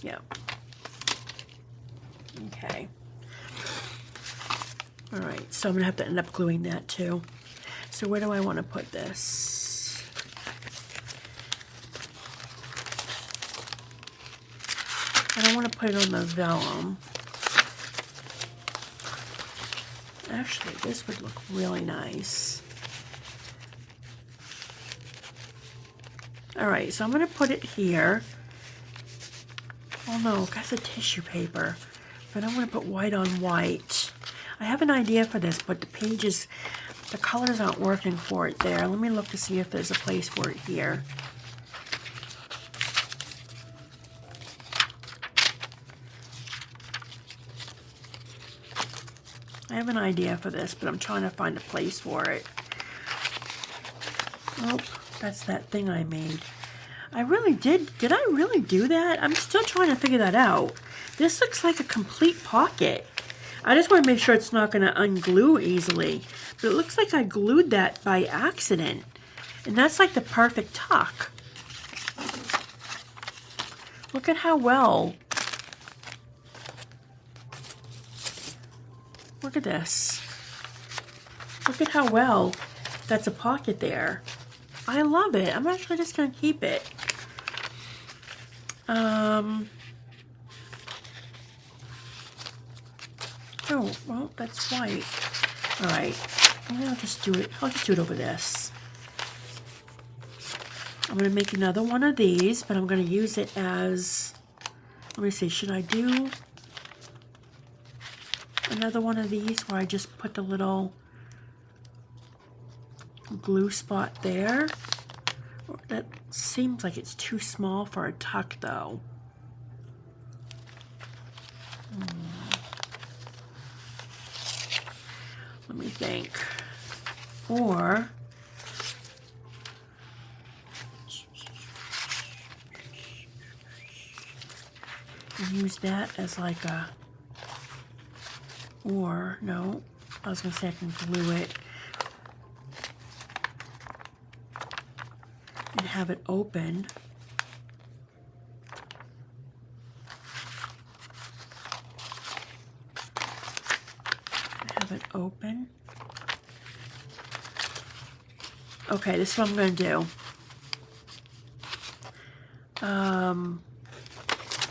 Yeah. Okay. All right, so I'm gonna have to end up gluing that too. So where do I want to put this? I don't want to put it on the vellum. Actually, this would look really nice. All right, so I'm gonna put it here. Oh no, that's a tissue paper. But I want to put white on white. I have an idea for this, but the pages, the colors aren't working for it there. Let me look to see if there's a place for it here. I have an idea for this, but I'm trying to find a place for it. Oh, that's that thing I made. I really did I really do that? I'm still trying to figure that out. This looks like a complete pocket. I just want to make sure it's not going to unglue easily. But it looks like I glued that by accident. And that's like the perfect tuck. Look at how well. Look at this. Look at how well that's a pocket there. I love it. I'm actually just going to keep it. Oh, well, that's white. All right. Maybe I'll just do it. I'll just do it over this. I'm going to make another one of these, but I'm going to use it as, let me see, should I do another one of these where I just put the little glue spot there? That seems like it's too small for a tuck, though. Let me think. Or use that as like a, or no, I was gonna say I can glue it and have it open. Have it open. Okay, this is what I'm gonna do.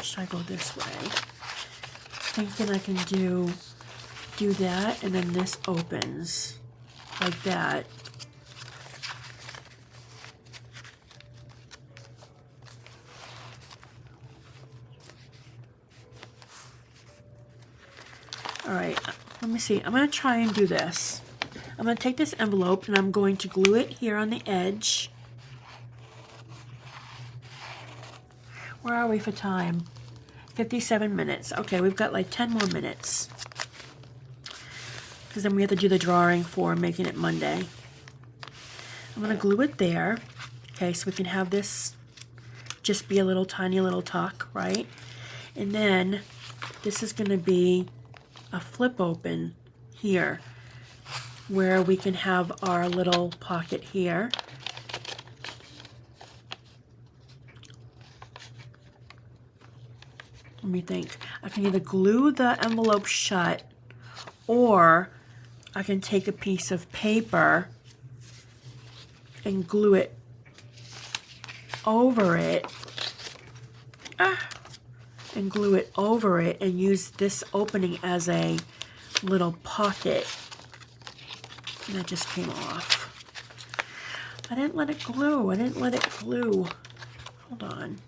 Should I go this way? Thinking I can do that, and then this opens like that. All right, let me see. I'm going to try and do this. I'm going to take this envelope and I'm going to glue it here on the edge. Where are we for time? 57 minutes. Okay, we've got like 10 more minutes. Because then we have to do the drawing for making it Monday. I'm going to glue it there. Okay, so we can have this just be a little tiny little tuck, right? And then this is going to be a flip open here where we can have our little pocket here. Let me think. I can either glue the envelope shut, or I can take a piece of paper and glue it over it. And glue it over it and use this opening as a little pocket. And that just came off. I didn't let it glue. I didn't let it glue. Hold on.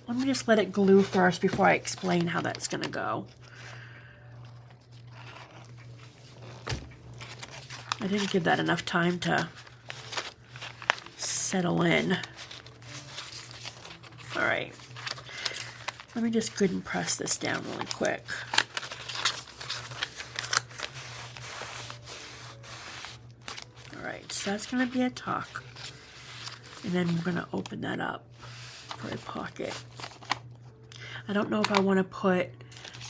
Let me just let it glue first before I explain how that's going to go. I didn't give that enough time to settle in. All right. Let me just good and press this down really quick. All right, so that's going to be a tuck. And then we're going to open that up for a pocket. I don't know if I want to put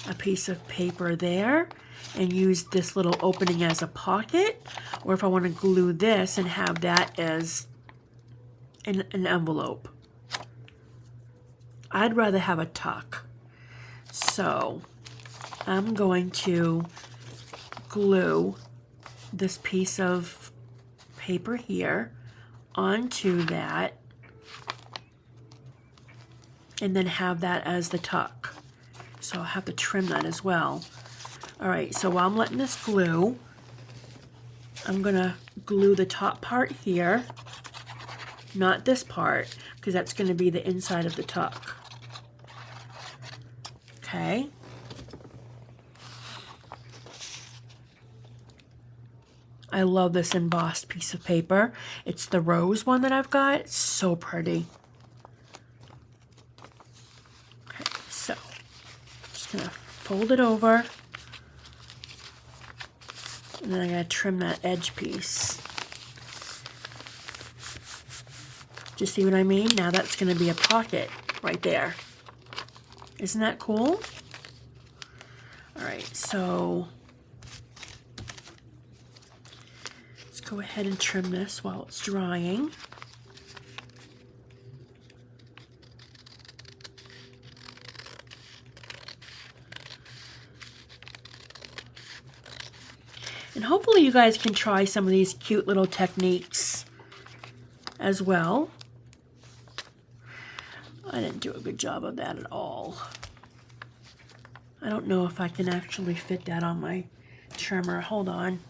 a piece of paper there and use this little opening as a pocket, or if I want to glue this and have that as an envelope. I'd rather have a tuck. So I'm going to glue this piece of paper here onto that and then have that as the tuck. So I'll have to trim that as well. All right, so while I'm letting this glue, I'm gonna glue the top part here, not this part, because that's gonna be the inside of the tuck. Okay. I love this embossed piece of paper. It's the rose one that I've got. It's so pretty. Okay, so I'm just gonna fold it over And then I gotta trim that edge piece. Do you see what I mean? Now that's gonna be a pocket right there. Isn't that cool? All right, so let's go ahead and trim this while it's drying. And hopefully you guys can try some of these cute little techniques as well. I didn't do a good job of that at all. I don't know if I can actually fit that on my trimmer. Hold on.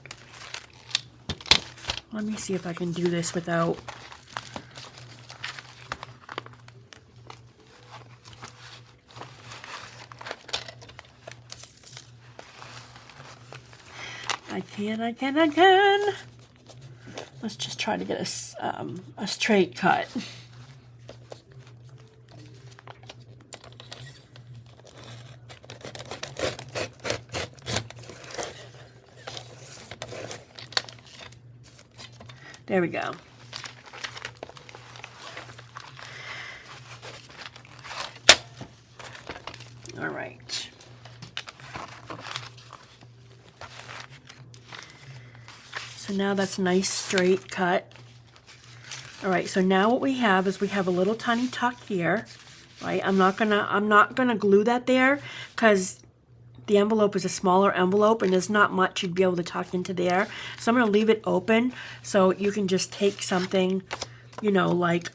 Let me see if I can do this without. I can. Let's just try to get a straight cut. There we go. All right. So now that's a nice straight cut. All right, so now what we have is we have a little tiny tuck here, right? I'm not gonna glue that there because the envelope is a smaller envelope and there's not much you'd be able to tuck into there. So I'm gonna leave it open so you can just take something, you know, like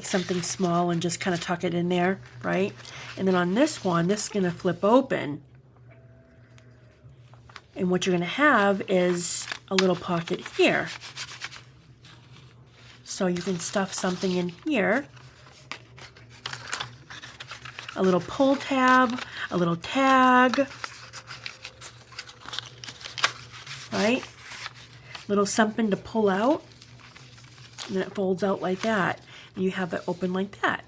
something small and just kind of tuck it in there, right? And then on this one, this is gonna flip open. And what you're going to have is a little pocket here. So you can stuff something in here. A little pull tab, a little tag, right? Little something to pull out. And then it folds out like that. And you have it open like that.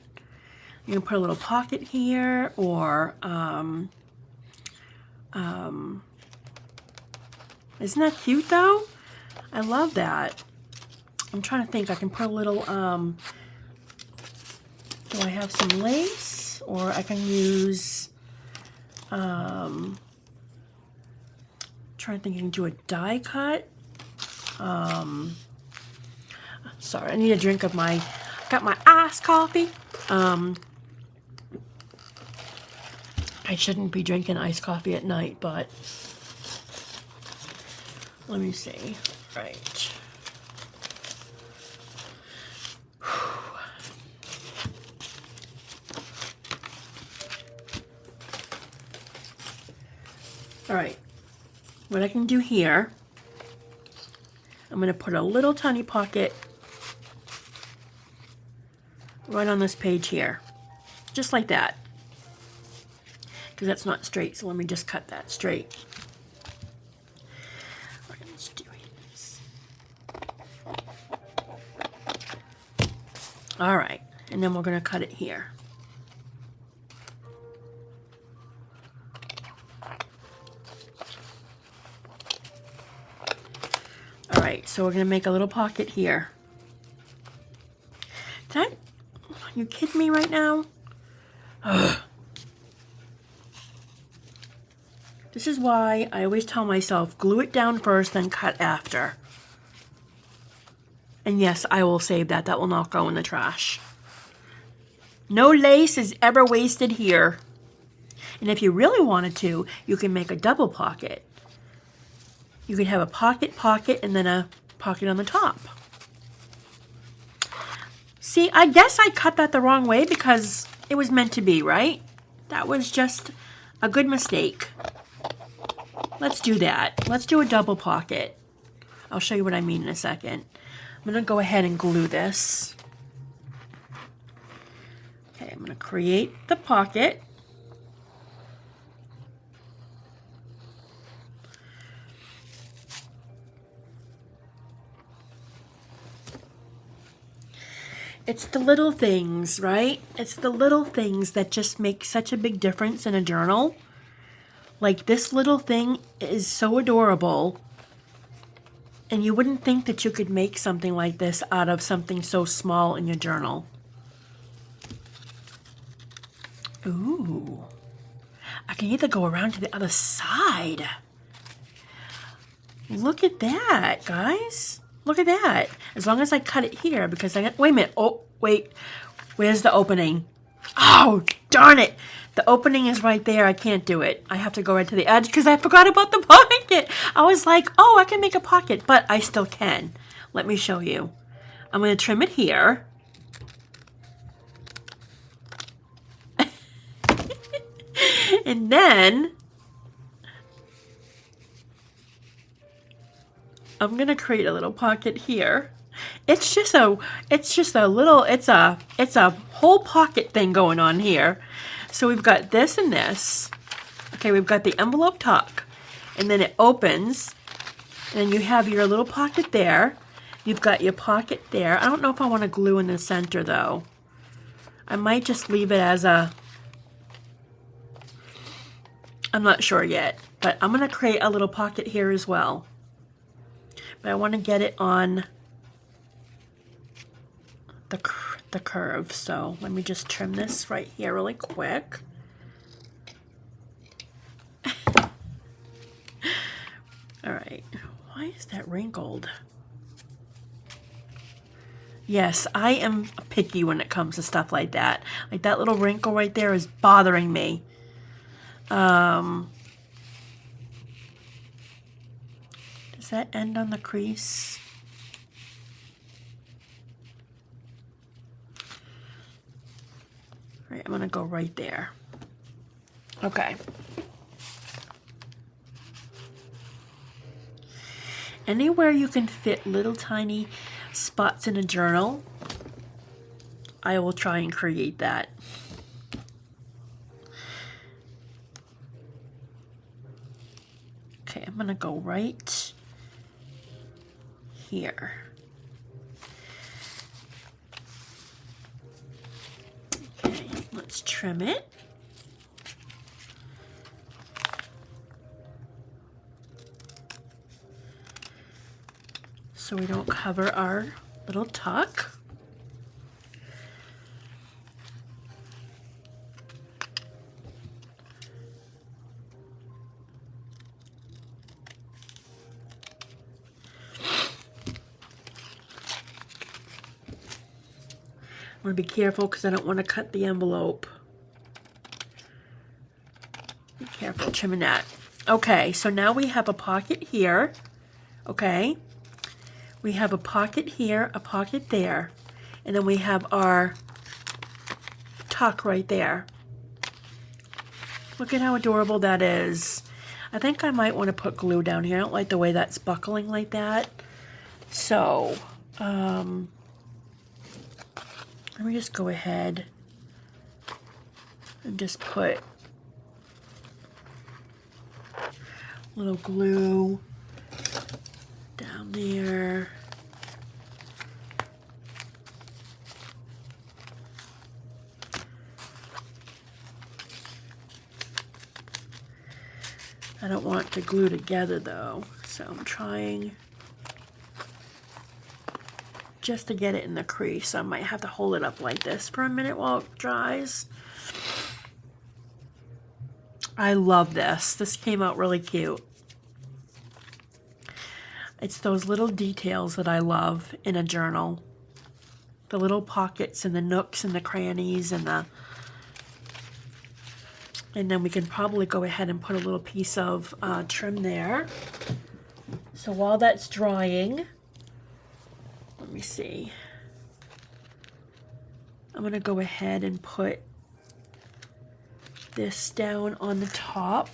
You can put a little pocket here or isn't that cute though? I love that. I'm trying to think. I can put a little, do I have some lace? Or I can use, trying to think, you can do a die cut. Sorry, I need a drink of got my iced coffee. I shouldn't be drinking iced coffee at night, but let me see. Right. All right. What I can do here, I'm going to put a little tiny pocket right on this page here. Just like that. Because that's not straight, so let me just cut that straight. All right, and then we're going to cut it here. All right, so we're going to make a little pocket here. Are you kidding me right now? Ugh. This is why I always tell myself, glue it down first, then cut after. And yes, I will save that. That will not go in the trash. No lace is ever wasted here. And if you really wanted to, you can make a double pocket. You could have a pocket, and then a pocket on the top. See, I guess I cut that the wrong way because it was meant to be, right? That was just a good mistake. Let's do that. Let's do a double pocket. I'll show you what I mean in a second. I'm going to go ahead and glue this. Okay, I'm going to create the pocket. It's the little things, right? It's the little things that just make such a big difference in a journal. Like, this little thing is so adorable. And you wouldn't think that you could make something like this out of something so small in your journal. Ooh. I can either go around to the other side. Look at that, guys. Look at that. As long as I cut it here, because I got, wait a minute. Oh, wait. Where's the opening? Oh, darn it. The opening is right there. I can't do it. I have to go right to the edge because I forgot about the pocket. I was like, oh, I can make a pocket, but I still can. Let me show you. I'm going to trim it here. And then I'm going to create a little pocket here. It's a whole pocket thing going on here. So we've got this and this. Okay, we've got the envelope tuck, and then it opens, and you have your little pocket there. You've got your pocket there. I don't know if I want to glue in the center though. I might just leave it as a, I'm not sure yet, but I'm going to create a little pocket here as well. But I want to get it on the curve, so let me just trim this right here really quick. All right, why is that wrinkled? Yes, I am picky when it comes to stuff like that. Like that little wrinkle right there is bothering me. Does that end on the crease? All right, I'm gonna go right there. Okay. Anywhere you can fit little tiny spots in a journal, I will try and create that. Okay, I'm gonna go right here. Okay, let's trim it. So we don't cover our little tuck. I'm going to be careful because I don't want to cut the envelope. Be careful trimming that. Okay, so now we have a pocket here. Okay. We have a pocket here, a pocket there, and then we have our tuck right there. Look at how adorable that is. I think I might want to put glue down here. I don't like the way that's buckling like that. So, let me just go ahead and just put a little glue down there. I don't want to glue together though, so I'm trying just to get it in the crease. So I might have to hold it up like this for a minute while it dries. I love this. This came out really cute. It's those little details that I love in a journal. The little pockets and the nooks and the crannies and the... And then we can probably go ahead and put a little piece of trim there. So while that's drying, let me see. I'm going to go ahead and put this down on the top.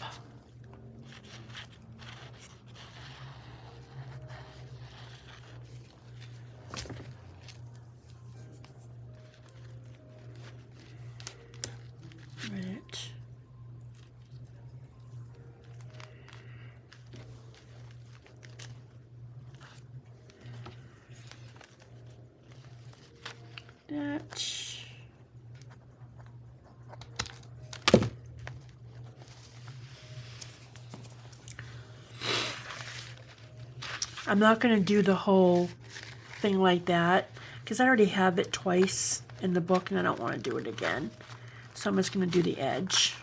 Right. That. I'm not going to do the whole thing like that because I already have it twice in the book and I don't want to do it again. So I'm just going to do the edge.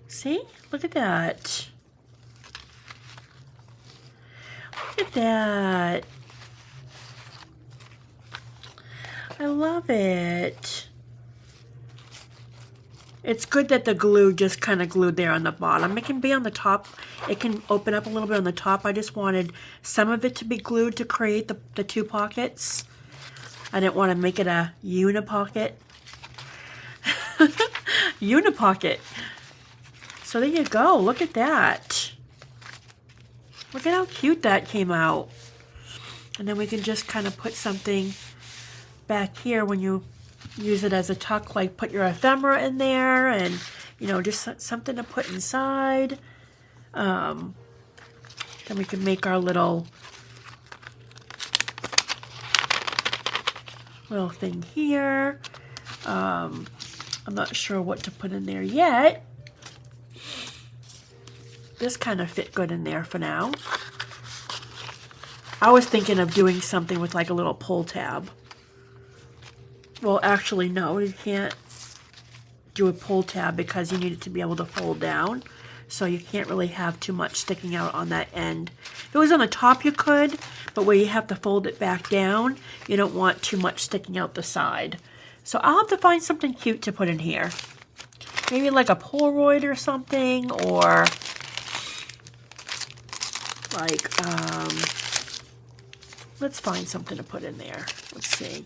See? Look at that. Look at that. I love it. It's good that the glue just kind of glued there on the bottom. It can be on the top. It can open up a little bit on the top. I just wanted some of it to be glued to create the two pockets. I didn't want to make it a unipocket. Unipocket. So there you go. Look at that. Look at how cute that came out. And then we can just kind of put something back here when you use it as a tuck, like put your ephemera in there and, you know, just something to put inside. Then we can make our little thing here. I'm not sure what to put in there yet. This kind of fit good in there for now. I was thinking of doing something with like a little pull tab. Well, actually, no, you can't do a pull tab because you need it to be able to fold down. So you can't really have too much sticking out on that end. If it was on the top, you could, but where you have to fold it back down, you don't want too much sticking out the side. So I'll have to find something cute to put in here. Maybe like a Polaroid or something, or like, let's find something to put in there. Let's see.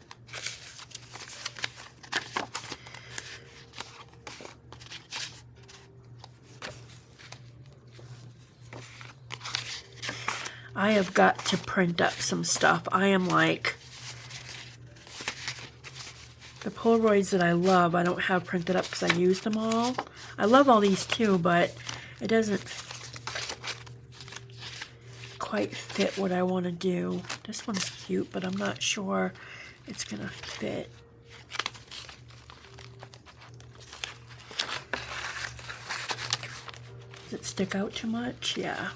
I have got to print up some stuff. I am like, the Polaroids that I love, I don't have printed up because I used them all. I love all these too, but it doesn't quite fit what I want to do. This one's cute, but I'm not sure it's going to fit. Does it stick out too much? Yeah.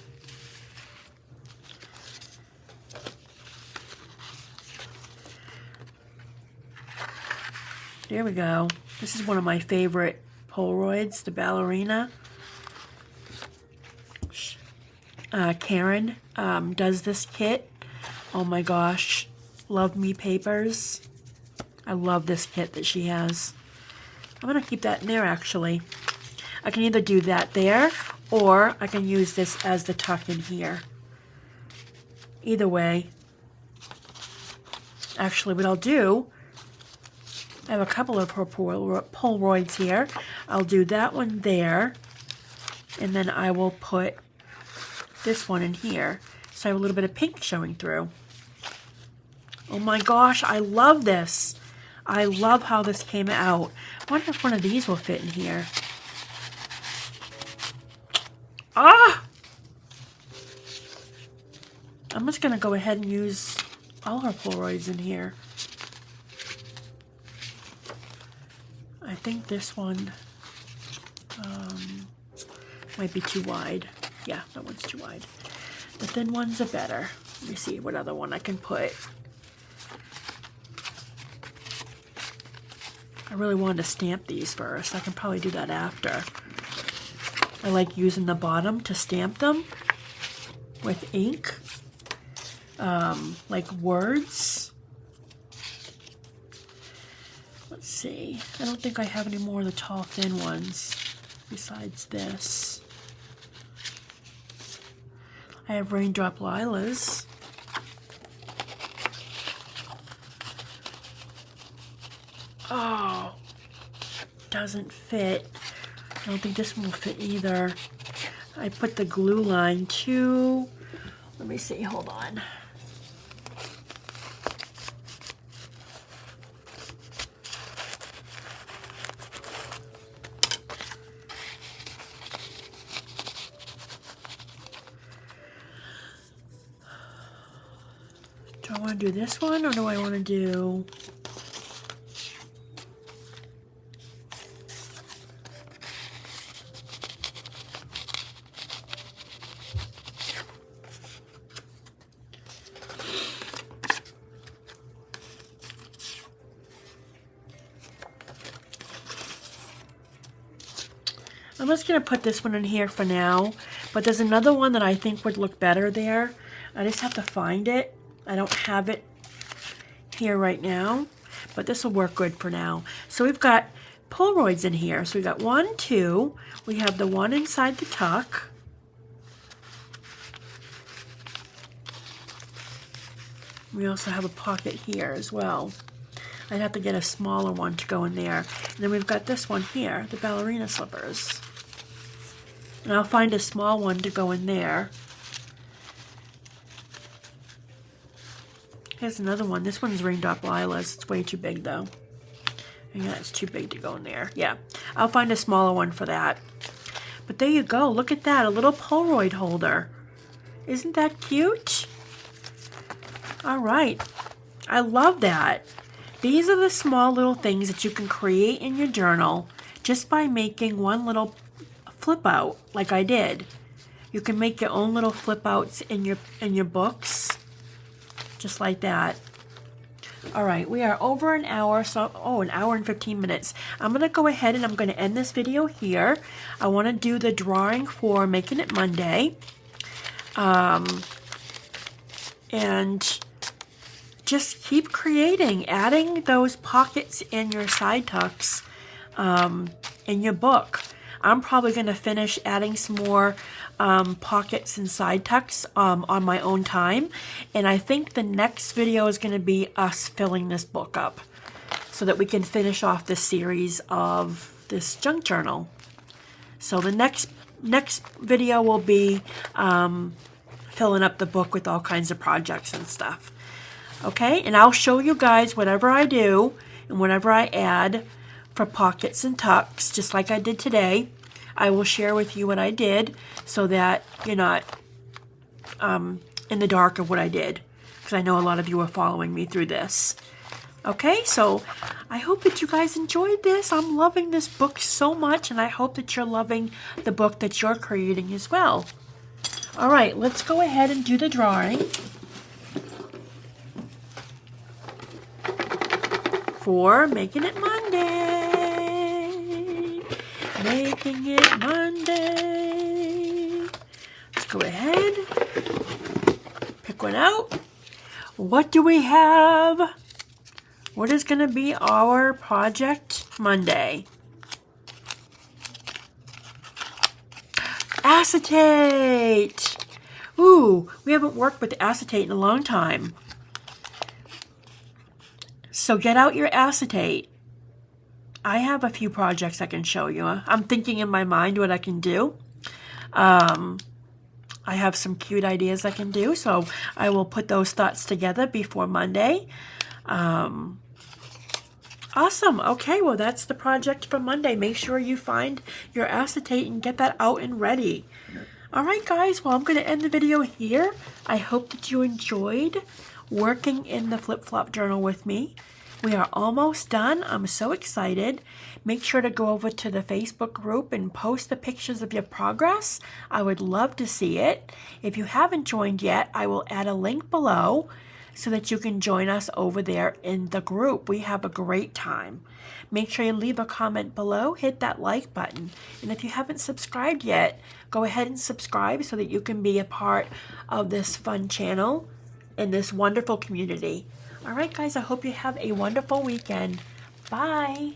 There we go. This is one of my favorite Polaroids, the ballerina. Karen does this kit. Oh my gosh. Love Me Papers. I love this kit that she has. I'm going to keep that in there actually. I can either do that there or I can use this as the tuck in here. Either way. Actually, what I'll do, I have a couple of her Polaroids here. I'll do that one there, and then I will put this one in here. So I have a little bit of pink showing through. Oh my gosh, I love this. I love how this came out. I wonder if one of these will fit in here. Ah! I'm just going to go ahead and use all her Polaroids in here. I think this one might be too wide. Yeah, that one's too wide. The thin ones are better. Let me see what other one I can put. I really wanted to stamp these first. I can probably do that after. I like using the bottom to stamp them with ink, like words. Let's see. I don't think I have any more of the tall, thin ones besides this. I have Raindrop Lilas. Oh, doesn't fit. I don't think this one will fit either. I put the glue line too. Let me see, hold on. Do I want to do this one or do I want to do... I'm just going to put this one in here for now, but there's another one that I think would look better there. I just have to find it. I don't have it here right now, but this will work good for now. So we've got Polaroids in here. So we've got 1, 2. We have the one inside the tuck. We also have a pocket here as well. I'd have to get a smaller one to go in there. And then we've got this one here, the ballerina slippers. And I'll find a small one to go in there. Here's another one. This one's Raindrop Lilas. It's way too big though. Yeah, it's too big to go in there. Yeah, I'll find a smaller one for that. But there you go. Look at that. A little Polaroid holder. Isn't that cute? All right. I love that. These are the small little things that you can create in your journal just by making one little flip out like I did. You can make your own little flip outs in your books just like that. All right, we are over an hour, so an hour and 15 minutes. I'm going to go ahead and I'm going to end this video here. I want to do the drawing for Making It Monday. And just keep creating, adding those pockets in your side tucks in your book. I'm probably going to finish adding some more pockets and side tucks on my own time. And I think the next video is going to be us filling this book up so that we can finish off this series of this junk journal. So the next video will be filling up the book with all kinds of projects and stuff. Okay, and I'll show you guys whatever I do and whatever I add for pockets and tucks, just like I did today. I will share with you what I did so that you're not in the dark of what I did, because I know a lot of you are following me through this. Okay, so I hope that you guys enjoyed this. I'm loving this book so much, and I hope that you're loving the book that you're creating as well. All right, let's go ahead and do the drawing for Making It Monday. Making It Monday. Let's go ahead. Pick one out. What do we have? What is going to be our project Monday? Acetate. Ooh, we haven't worked with acetate in a long time. So get out your acetate. I have a few projects I can show you. I'm thinking in my mind what I can do. I have some cute ideas I can do, so I will put those thoughts together before Monday. Awesome. Okay, well, that's the project for Monday. Make sure you find your acetate and get that out and ready. All right, guys, well, I'm going to end the video here. I hope that you enjoyed working in the flip-flop journal with me. We are almost done. I'm so excited. Make sure to go over to the Facebook group and post the pictures of your progress. I would love to see it. If you haven't joined yet, I will add a link below so that you can join us over there in the group. We have a great time. Make sure you leave a comment below, hit that like button. And if you haven't subscribed yet, go ahead and subscribe so that you can be a part of this fun channel and this wonderful community. All right, guys, I hope you have a wonderful weekend. Bye.